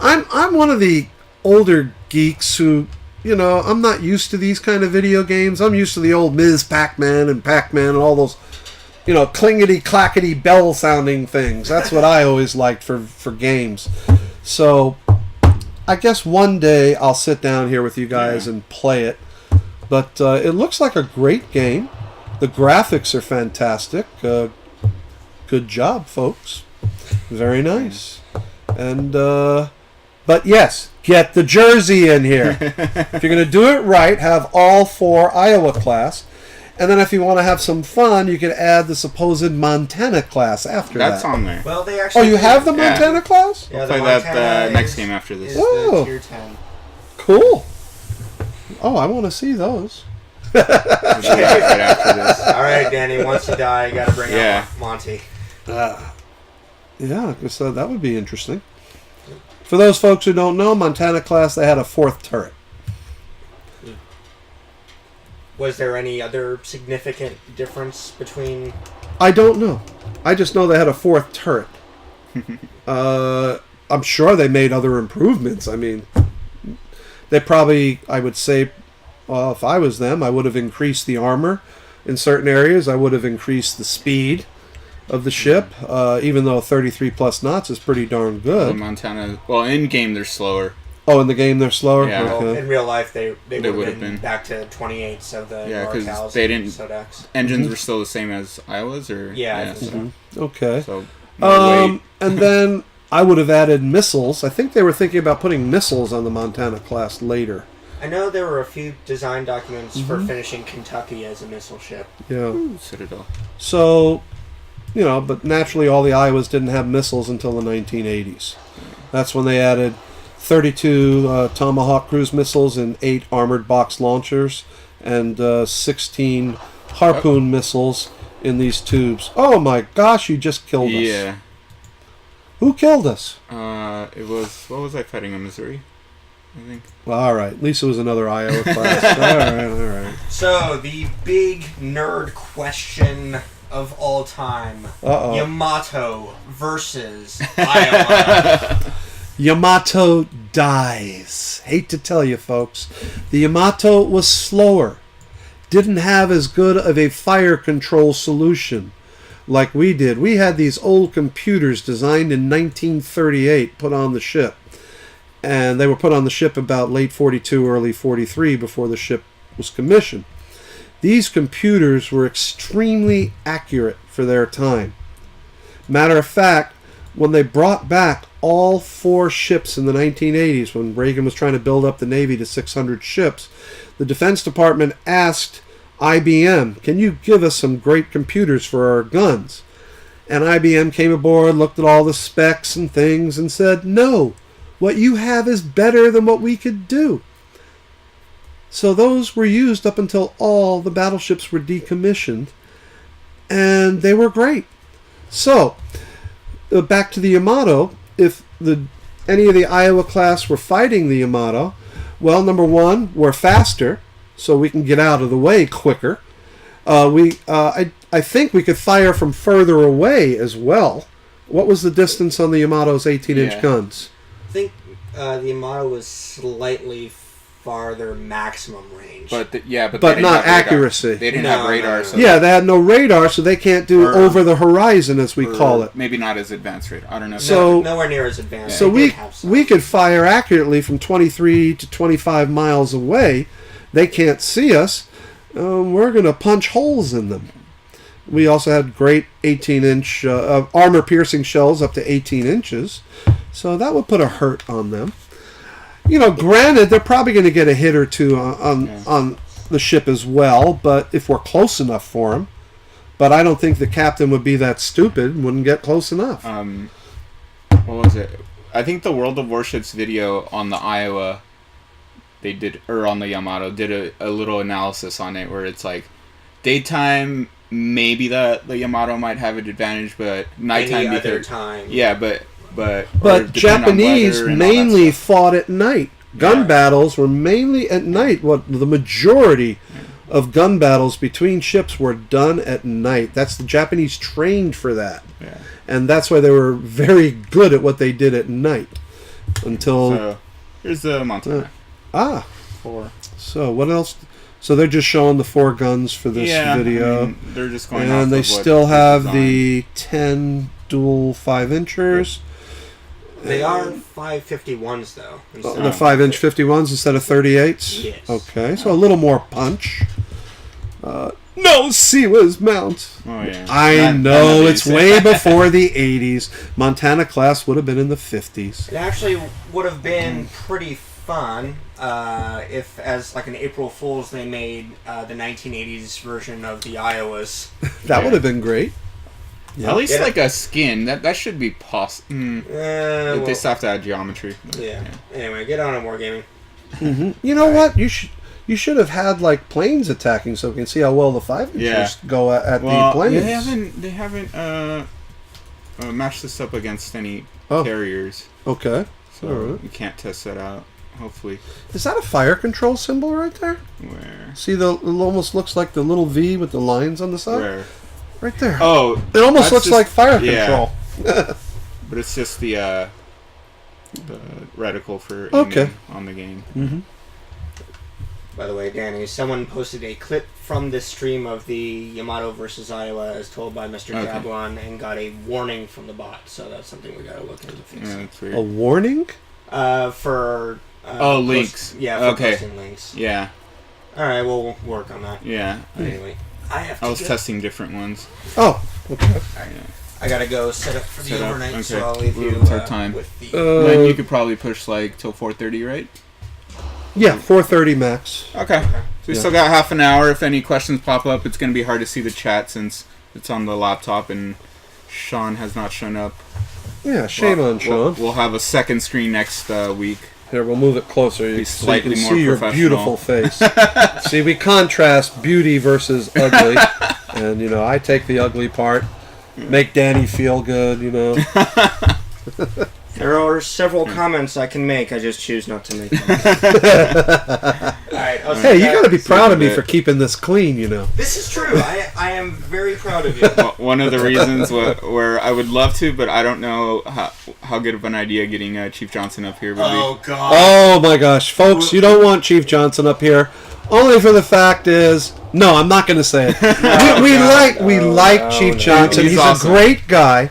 I'm one of the older geeks who, I'm not used to these kind of video games. I'm used to the old Ms. Pac-Man and all those, clingety-clackety bell-sounding things. That's what I always liked for games. So I guess one day I'll sit down here with you guys and play it. But it looks like a great game. The graphics are fantastic. Good job, folks. Very nice. And, but yes, get the jersey in here. If you're going to do it right, have all 4 Iowa class. And then if you want to have some fun, you can add the supposed Montana class after that. That's on there. Well, they actually... Oh, you have the Montana class? Yeah, we'll play that next game after this. The tier 10. Cool. Oh, I want to see those. We'll do that right after this. All right, Danny, once you die, you got to bring out Monty. Yeah, so that would be interesting. For those folks who don't know, Montana class, they had a 4th turret. Was there any other significant difference between... I don't know. I just know they had a 4th turret. I'm sure they made other improvements. I mean, they probably, I would say, if I was them, I would have increased the armor in certain areas. I would have increased the speed of the ship, even though 33 plus knots is pretty darn good. Montana, in game they're slower. Oh, in the game they're slower? Yeah. Okay. Well, in real life, they would have been back to 28s of the because they didn't. Sodex. Engines were still the same as Iowa's, or I think so. Okay. So weight. And then I would have added missiles. I think they were thinking about putting missiles on the Montana class later. I know there were a few design documents for finishing Kentucky as a missile ship. Yeah. Citadel. So, but naturally all the Iowas didn't have missiles until the 1980s. That's when they added 32 Tomahawk cruise missiles and 8 armored box launchers and 16 Harpoon missiles in these tubes. Oh my gosh, you just killed us. Yeah. Who killed us? It was, what was I fighting in Missouri? I think. Well, all right. At least it was another Iowa class. All right. So, the big nerd question of all time. Yamato versus Iowa. Yamato dies. Hate to tell you, folks. The Yamato was slower. Didn't have as good of a fire control solution like we did. We had these old computers designed in 1938 put on the ship. And they were put on the ship about late 42, early 43 before the ship was commissioned. These computers were extremely accurate for their time. Matter of fact, when they brought back all 4 ships in the 1980s, when Reagan was trying to build up the Navy to 600 ships, the Defense Department asked IBM, can you give us some great computers for our guns? And IBM came aboard, looked at all the specs and things, and said, no, what you have is better than what we could do. So those were used up until all the battleships were decommissioned, and they were great. So, back to the Yamato, if any of the Iowa class were fighting the Yamato, well, number one, we're faster, so we can get out of the way quicker. I think we could fire from further away as well. What was the distance on the Yamato's 18-inch guns? I think the Yamato was slightly far their maximum range. But but they didn't not have accuracy. Radar. They didn't have radar. No. So Yeah, they had no radar, so they can't do Or- over the horizon, as we call it. Maybe not as advanced radar. I don't know. So- Nowhere near as advanced. So They did have some. we could fire accurately from 23 to 25 miles away. They can't see us. We're going to punch holes in them. We also had great 18-inch armor-piercing shells up to 18 inches. So that would put a hurt on them. You know, granted, they're probably going to get a hit or two on the ship as well, but if we're close enough for them. But I don't think the captain would be that stupid and wouldn't get close enough. What was it? I think the World of Warships video on the Iowa, they did, or on the Yamato, did a little analysis on it where it's like, daytime, maybe the Yamato might have an advantage, but nighttime, Any other time. Yeah, but Japanese mainly fought at night. Gun battles were mainly at night. What the majority of gun battles between ships were done at night. That's the Japanese trained for that, and that's why they were very good at what they did at night. Until so, here's the Montana. 4. So what else? So they're just showing the 4 guns for this video. I mean, they're just going off and they of what still have designed. the 10 dual 5-inchers. They are 551s though. The 5-inch 51s instead of 38s? Yes. Okay, so a little more punch. No Siwa's mount. Oh, yeah. I None know, of it's these. way before the 80s. Montana class would have been in the 50s. It actually would have been pretty fun if, as like an April Fool's, they made the 1980s version of the Iowas. That would have been great. Yeah. At least like a skin. That should be possible. Well, They still have to add geometry. yeah. Anyway, get on to Wargaming. You know what? You should have had like planes attacking so we can see how well the 5-inchers go at the planes. They haven't matched this up against any Oh. carriers. Okay. So Alright. we can't test that out. Hopefully. Is that a fire control symbol right there? Where? See, it almost looks like the little V with the lines on the side? Where? Right there. Oh, It almost that's looks just- like fire yeah. control. But it's just the reticle for Okay. aiming on the game. Mm-hmm. By the way, Danny, someone posted a clip from this stream of the Yamato versus Iowa as told by Mr. Okay. Jablon and got a warning from the bot, so that's something we gotta look into Yeah, fixing. that's A weird. warning? For links. For Okay. posting links. Yeah, Alright, we'll work on that. yeah. Anyway, I I was testing different ones. Oh, okay. I gotta go set up for the Set up, overnight, okay. so I'll leave you What's our time? with the... Then you could probably push like till 4:30, right? Yeah, 4:30 max. Okay. So we still got half an hour. If any questions pop up, it's gonna be hard to see the chat since it's on the laptop and Sean has not shown up. Yeah, shame on Sean. We'll have a second screen next week. Here, we'll move it closer. Be So you slightly can more see your professional. beautiful face. See, we contrast beauty versus ugly. And, you know, I take the ugly part. Make Danny feel good, you know. There are several comments I can make, I just choose not to make them. Alright, Hey, you got to be proud of me for keeping this clean, you know. This is true. I am very proud of you. One of the reasons where I would love to, but I don't know how good of an idea getting Chief Johnson up here would be. Oh, God. Oh, my gosh. Folks, you don't want Chief Johnson up here. Only for the fact is... No, I'm not going to say it. We like Chief Johnson. He's awesome. a great guy.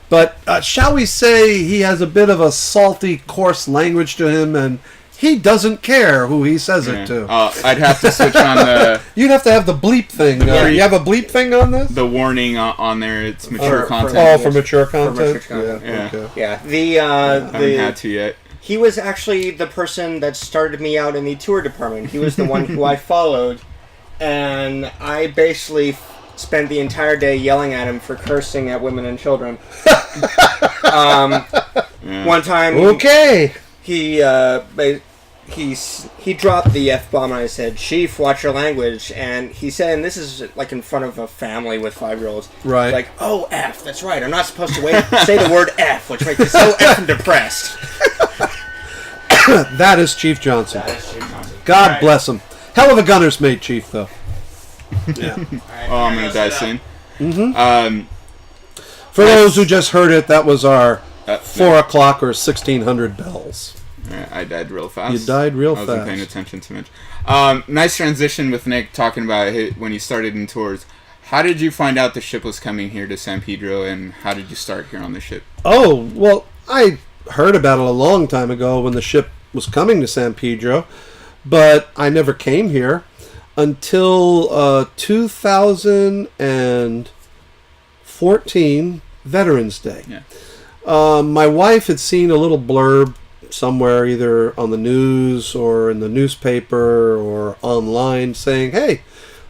But shall we say he has a bit of a salty, coarse language to him, and he doesn't care who he says it to. I'd have to switch on the You'd have to have the bleep thing. You have a bleep thing on this? the warning on there. It's mature For- content. Oh, for mature content? mature content. Yeah. Okay. Yeah, I haven't had to yet. he was actually the person that started me out in the tour department. He was the one who I followed, and I basically spent the entire day yelling at him for cursing at women and children. One time, Okay. he dropped the F-bomb, and I said, "Chief, watch your language." And he said, and this is like in front of a family with 5-year-olds, Right. like, "Oh, F, that's right. I'm not supposed to say the word F, which makes me so effing depressed." That is Chief Johnson. That is Chief Johnson. God All right. bless him. Hell of a gunner's mate, Chief, though. Yeah. Oh, I'm gonna die soon. For those who just heard it, that was our 4 o'clock or 1600 bells. All Yeah, I died real fast. You died real I fast. wasn't paying attention too much. Nice transition with Nick talking about when he started in tours. How did you find out the ship was coming here to San Pedro, and how did you start here on the ship? Oh, well, I heard about it a long time ago when the ship was coming to San Pedro, but I never came here until 2014 Veterans Day. Yeah. My wife had seen a little blurb somewhere, either on the news or in the newspaper or online, saying, hey,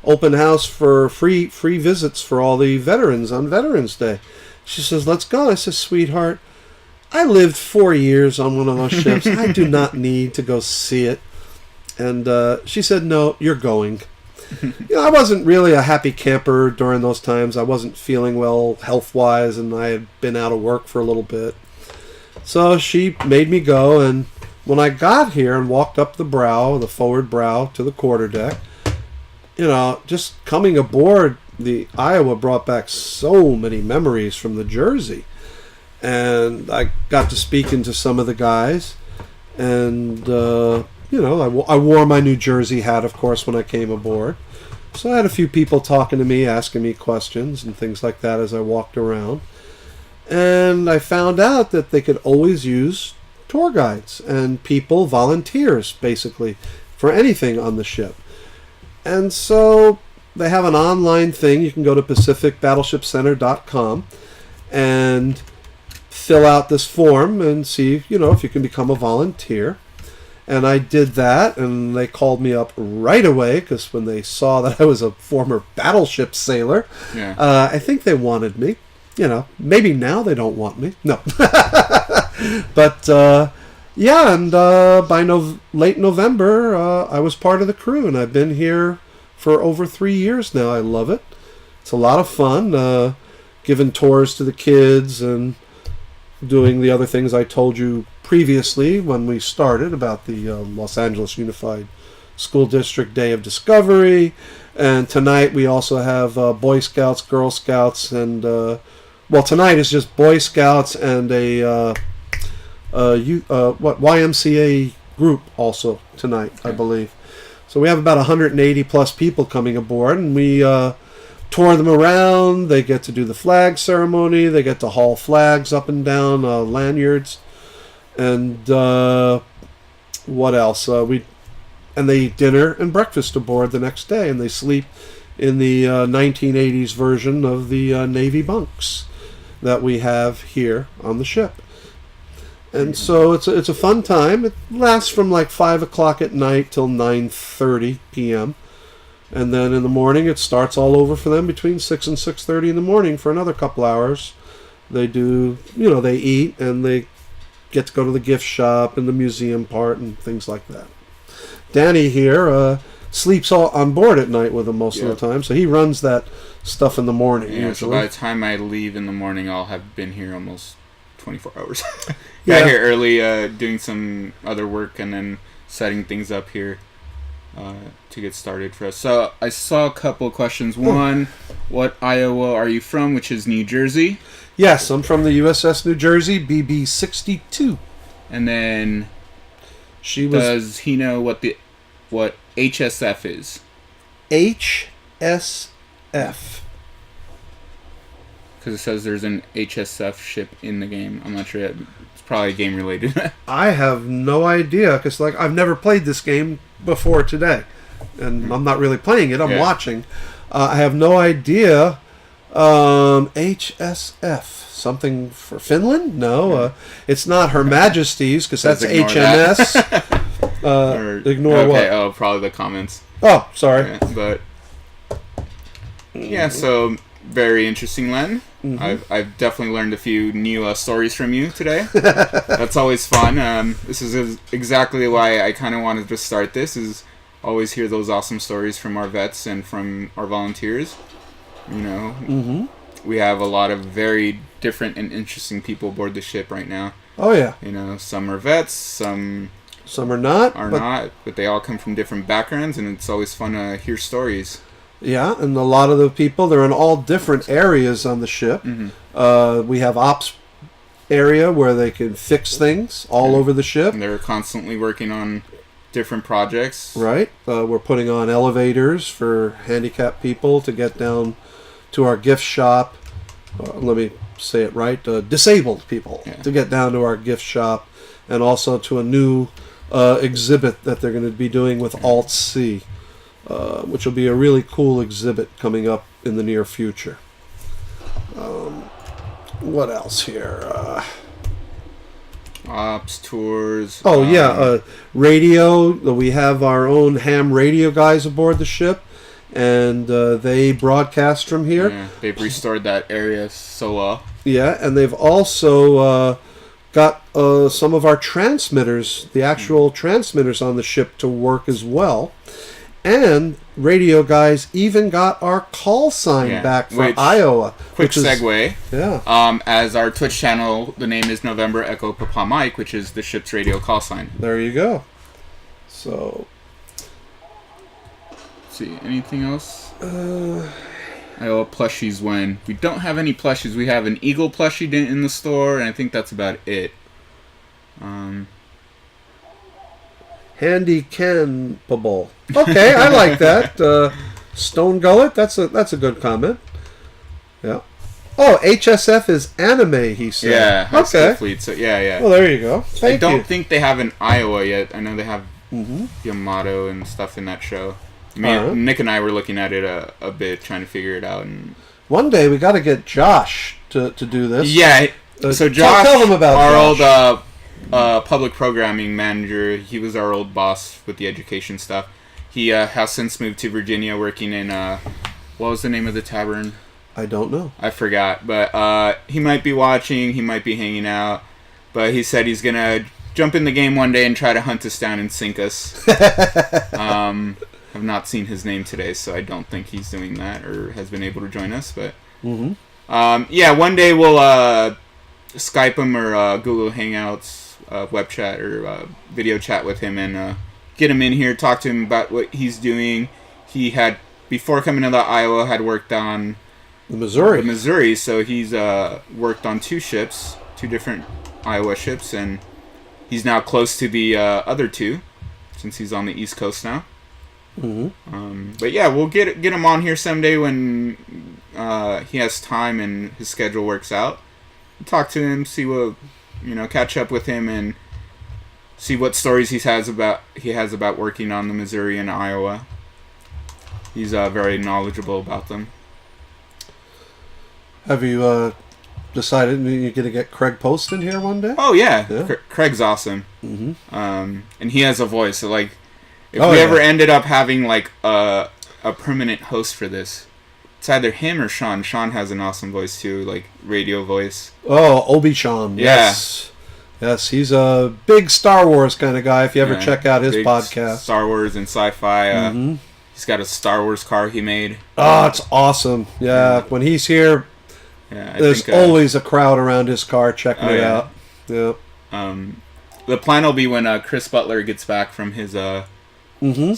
open house for free visits for all the veterans on Veterans Day. She says, let's go. I said, sweetheart, I lived 4 years on one of those ships. I do not need to go see it. And she said, no, you're going. I wasn't really a happy camper during those times. I wasn't feeling well health-wise, and I had been out of work for a little bit. So she made me go, and when I got here and walked up the forward brow to the quarterdeck, just coming aboard the Iowa brought back so many memories from the Jersey. And I got to speaking to some of the guys, and I wore my New Jersey hat, of course, when I came aboard. So I had a few people talking to me, asking me questions and things like that as I walked around. And I found out that they could always use tour guides and volunteers, basically, for anything on the ship. And so they have an online thing. You can go to pacificbattleshipcenter.com and fill out this form and see, if you can become a volunteer. And I did that, and they called me up right away, because when they saw that I was a former battleship sailor, I think they wanted me. Maybe now they don't want me. No. But, by late November, I was part of the crew, and I've been here for over 3 years now. I love it. It's a lot of fun, giving tours to the kids and doing the other things I told you previously when we started about the Los Angeles Unified School District Day of Discovery. And tonight we also have Boy Scouts, Girl Scouts, and tonight is just Boy Scouts and a YMCA group also tonight, I believe. So we have about 180 plus people coming aboard, and we tour them around. They get to do the flag ceremony. They get to haul flags up and down lanyards. And what else? And they eat dinner and breakfast aboard the next day, and they sleep in the 1980s version of the Navy bunks that we have here on the ship. And so it's a fun time. It lasts from like 5 o'clock at night till 9:30 p.m. And then in the morning it starts all over for them between 6 and 6:30 in the morning for another couple hours. They do, they eat, and they get to go to the gift shop and the museum part and things like that. Danny here sleeps all on board at night with them most of the time, so he runs that stuff in the morning. Yeah, usually. So by the time I leave in the morning, I'll have been here almost 24 hours. Got here early, doing some other work, and then setting things up here to get started for us. So I saw a couple of questions. One, what Iowa are you from, which is New Jersey? Yes, I'm from the USS New Jersey, BB 62. And then, does he know what HSF is? HSF. Because it says there's an HSF ship in the game. I'm not sure. It's probably game related. I have no idea, because I've never played this game before today, and I'm not really playing it. I'm watching. I have no idea. HSF, something for Finland? No, it's not Her Majesty's, because that's HMS. Ignore what? Oh, probably the comments. Oh, sorry. So very interesting, Len. Mm-hmm. I've definitely learned a few new stories from you today. That's always fun. This is exactly why I kind of wanted to start this, is always hear those awesome stories from our vets and from our volunteers. We have a lot of very different and interesting people aboard the ship right now. Oh, yeah. Some are vets, some are not. But they all come from different backgrounds, and it's always fun to hear stories. Yeah, and a lot of the people, they're in all different areas on the ship. Mm-hmm. We have ops area where they can fix things all over the ship. And they're constantly working on different projects. Right. We're putting on elevators for handicapped people to get down to our gift shop. Let me say it right. Disabled people to get down to our gift shop, and also to a new exhibit that they're going to be doing with Alt-C, which will be a really cool exhibit coming up in the near future. What else here? Ops, tours. Oh, radio. We have our own ham radio guys aboard the ship, and they broadcast from here. Yeah, they've restored that area so well. Yeah, and they've also got some of our transmitters, the actual transmitters on the ship, to work as well. And radio guys even got our call sign back for Iowa. Quick segue. Yeah. As our Twitch channel, the name is November Echo Papa Mike, which is the ship's radio call sign. There you go. So. Let's see, anything else? Iowa plushies when. We don't have any plushies. We have an eagle plushie in the store, and I think that's about it. Handy canpable. Okay, I like that. Stone Gullet, that's a good comment. Yeah. Oh, HSF is anime, he said. Yeah, High School okay. Fleet. So yeah. Well, there you go. Thank you. I don't think they have an Iowa yet. I know they have Yamato and stuff in that show. Nick and I were looking at it a bit, trying to figure it out. And one day we got to get Josh to do this. Yeah. So Josh, tell them about our Josh. old public programming manager. He was our old boss with the education stuff. He has since moved to Virginia, working in what was the name of the tavern? I don't know. I forgot, but he might be watching. He might be hanging out. But he said he's gonna jump in the game one day and try to hunt us down and sink us. I've not seen his name today, so I don't think he's doing that or has been able to join us. But one day we'll Skype him or Google Hangouts, web chat or video chat with him and get him in here, talk to him about what he's doing. He had, before coming to the Iowa, had worked on the Missouri, so he's worked on two different Iowa ships, and he's now close to the other two, since he's on the East Coast now. But yeah, we'll get him on here someday when he has time and his schedule works out. Talk to him, see what, catch up with him and see what stories he has about working on the Missouri and Iowa. He's very knowledgeable about them. Have you decided you're going to get Craig Post in here one day? Oh yeah. Craig's awesome. And he has a voice. So if we ever ended up having a permanent host for this, it's either him or Sean. Sean has an awesome voice too, radio voice. Oh, Obi-Sean. Yes. Yes, he's a big Star Wars kind of guy. If you ever check out his podcast. Star Wars and sci-fi. He's got a Star Wars car he made. Oh, it's awesome. Yeah, when he's here, there's always a crowd around his car checking it out. Yeah. The plan will be when Chris Butler gets back from his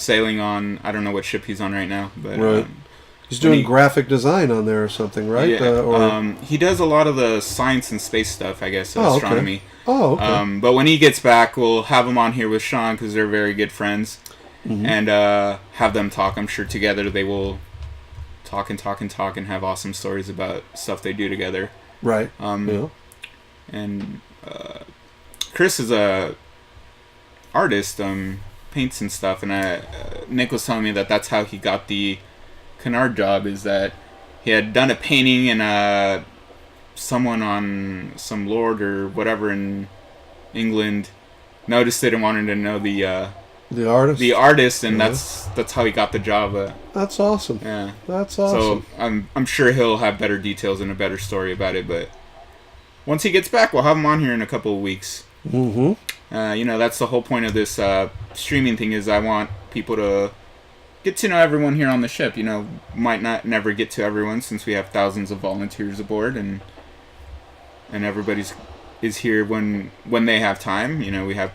sailing on, I don't know what ship he's on right now, but he's doing graphic design on there or something, right? Yeah. He does a lot of the science and space stuff, I guess, astronomy. Okay. Oh, okay. But when he gets back, we'll have him on here with Sean because they're very good friends, and have them talk. I'm sure together they will talk and have awesome stories about stuff they do together. Right. And Chris is a artist, paints and stuff, and Nick was telling me that's how he got the Canard job, is that he had done a painting and someone on some lord or whatever in England noticed it and wanted to know the artist, and that's how he got the job. That's awesome. Yeah, that's awesome. So I'm sure he'll have better details and a better story about it. But once he gets back, we'll have him on here in a couple of weeks. That's the whole point of this streaming thing, is I want people to get to know everyone here on the ship. Might not never get to everyone since we have thousands of volunteers aboard, and everybody's is here when they have time. We have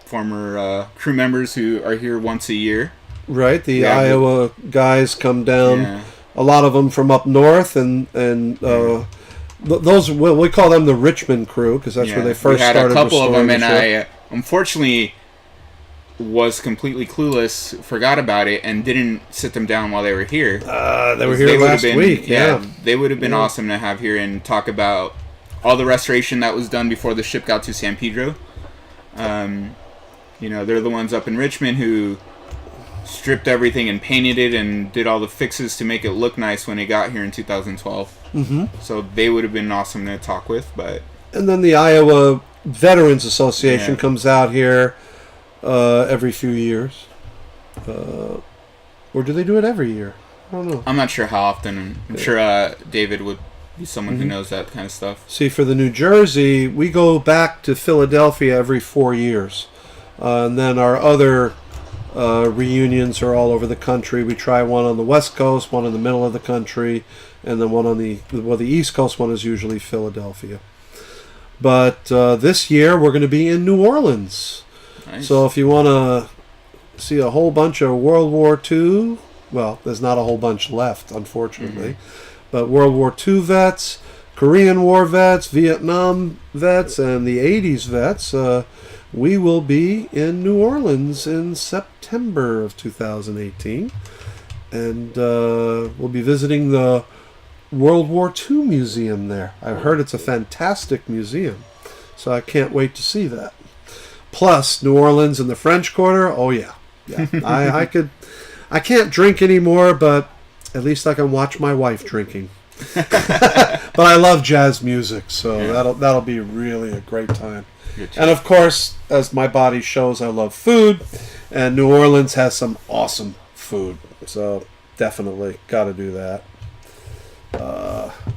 former crew members who are here once a year. Right, the Iowa guys come down. Yeah. A lot of them from up north, and those we call them the Richmond crew because that's where they first we had started. a couple of them, and the I unfortunately was completely clueless, forgot about it, and didn't sit them down while they were here. They were here last week. Yeah, they would have been awesome to have here and talk about all the restoration that was done before the ship got to San Pedro. They're the ones up in Richmond who stripped everything and painted it and did all the fixes to make it look nice when it got here in 2012. Mm-hmm. So they would have been awesome to talk with. And then the Iowa Veterans Association comes out here every few years. Or do they do it every year? I don't know. I'm not sure how often. I'm sure David would be someone who knows that kind of stuff. See, for the New Jersey, we go back to Philadelphia every 4 years. And then our other reunions are all over the country. We try one on the West Coast, one in the middle of the country, and then one on the East Coast one is usually Philadelphia. But this year we're going to be in New Orleans. Nice. So if you want to see a whole bunch of World War II, well, there's not a whole bunch left, unfortunately, but World War II vets, Korean War vets, Vietnam vets, and the 80s vets, we will be in New Orleans in September of 2018. And we'll be visiting the World War II Museum there. I've heard it's a fantastic museum, so I can't wait to see that. Plus, New Orleans and the French Quarter, oh yeah. I can't drink anymore, but at least I can watch my wife drinking. But I love jazz music, so that'll be really a great time. And of course, as my body shows, I love food, and New Orleans has some awesome food. So definitely got to do that.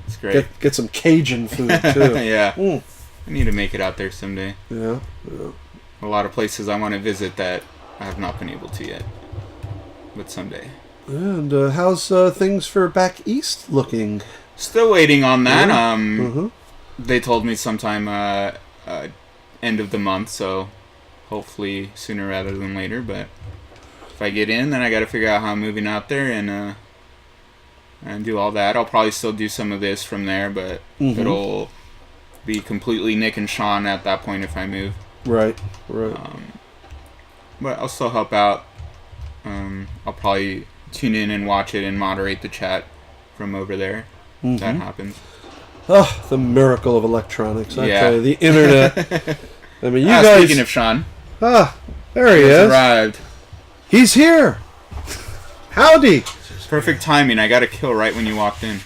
It's great. Get some Cajun food too. Yeah. I need to make it out there someday. Yeah. A lot of places I want to visit that I have not been able to yet, but someday. And how's things for back east looking? Still waiting on that. They told me sometime end of the month, so hopefully sooner rather than later. But if I get in, then I got to figure out how I'm moving out there and do all that. I'll probably still do some of this from there, but it'll be completely Nick and Sean at that point if I move. Right. But I'll still help out. I'll probably tune in and watch it and moderate the chat from over there. That happens. Oh, the miracle of electronics. I tell you, the internet. I mean, you guys... Speaking of Sean. There he is. Arrived. He's here. Howdy. Perfect timing. I got a kill right when you walked in.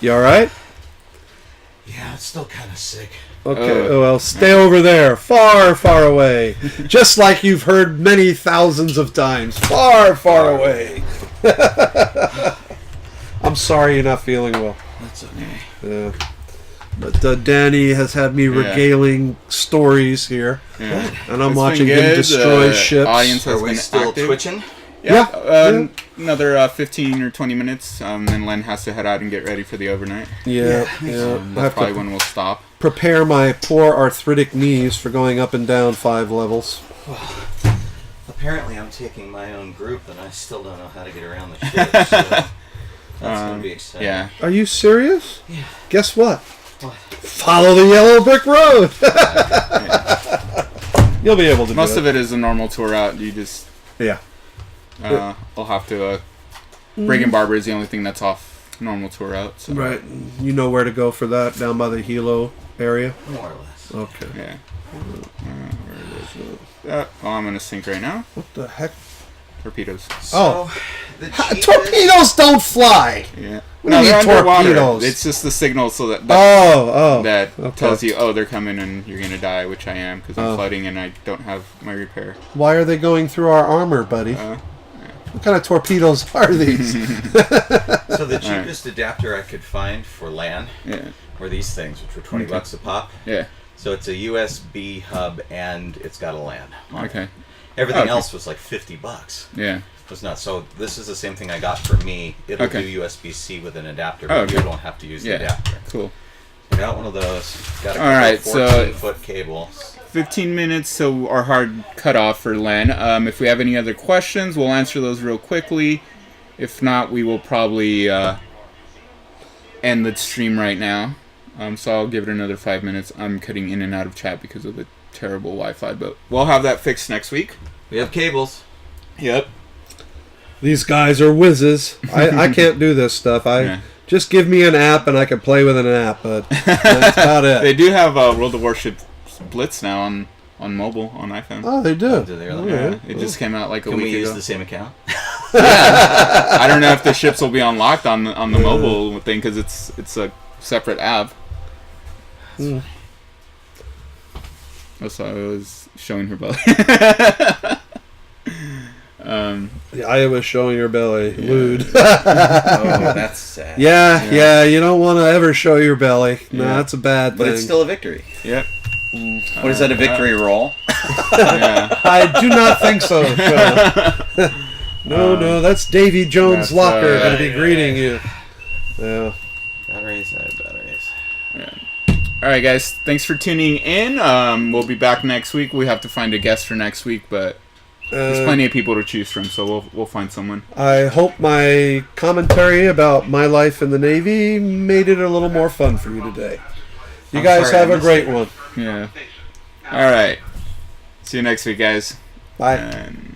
You all right? Yeah, I'm still kind of sick. Okay, well, stay over there, far, far away. Just like you've heard many thousands of times. Far, far away. I'm sorry you're not feeling well. That's okay. Yeah. But Danny has had me regaling stories here. Yeah. And I'm watching him destroy ships. Audience has Are we been still active. twitching? Yeah. Another 15 or 20 minutes, then Len has to head out and get ready for the overnight. Yeah. That's probably when we'll stop. Prepare my poor arthritic knees for going up and down 5 levels. Well, apparently I'm taking my own group, and I still don't know how to get around the ship, so that's going to be exciting. Yeah. Are you serious? Yeah. Guess what? What? Follow the yellow brick road. You'll be able to Most do of it is a normal tour route. You just... Yeah. I'll have to... Breaking Barber is the only thing that's off normal tour route. So. Right. You know where to go for that, down by the Hilo area? More or less. Okay. Yeah. Where is it? I'm going to sink right now. What the heck? Torpedoes. So, the Torpedoes don't fly! Yeah. What do you mean they're underwater. torpedoes? It's just the signal so that that tells you, they're coming and you're going to die, which I am because I'm flooding and I don't have my repair. Why are they going through our armor, buddy? What kind of torpedoes are these? So the cheapest adapter I could find for LAN were these things, which were $20 a pop. Yeah. So it's a USB hub and it's got a LAN on it. Okay. Everything else was like $50. Yeah. It was not. So this is the same thing I got for me. It'll do USB-C with an adapter, but you don't have to use the adapter. Cool. I got one of those. Got a 14-foot cable. 15 minutes, so our hard cutoff for Len. If we have any other questions, we'll answer those real quickly. If not, we will probably end the stream right now. So I'll give it another 5 minutes. I'm cutting in and out of chat because of the terrible Wi-Fi, but we'll have that fixed next week. We have cables. Yep. These guys are whizzes. I can't do this stuff. Just give me an app and I can play with an app, but that's about it. They do have World of Warships Blitz now on mobile, on iPhone. Oh, they do. Do they really? Yeah, it just came out like a Can week we ago. use the same account? I don't know if the ships will be unlocked on the mobile thing because it's a separate app. That's why I was showing her belly. The Iowa showing your belly. Lewd. Oh, that's sad. Yeah, you don't want to ever show your belly. No, Yeah. that's a bad But thing. it's still a victory. Yep. What is that, a victory roll? Yeah. I do not think so, Sean. No, that's Davy Jones' That's, locker going to be greeting you. Yeah. Batteries. Yeah. All right, guys. Thanks for tuning in. We'll be back next week. We have to find a guest for next week, but there's plenty of people to choose from, so we'll find someone. I hope my commentary about my life in the Navy made it a little more fun for you today. You guys sorry, have I a missed great it. one. Yeah. All right. See you next week, guys. Bye. And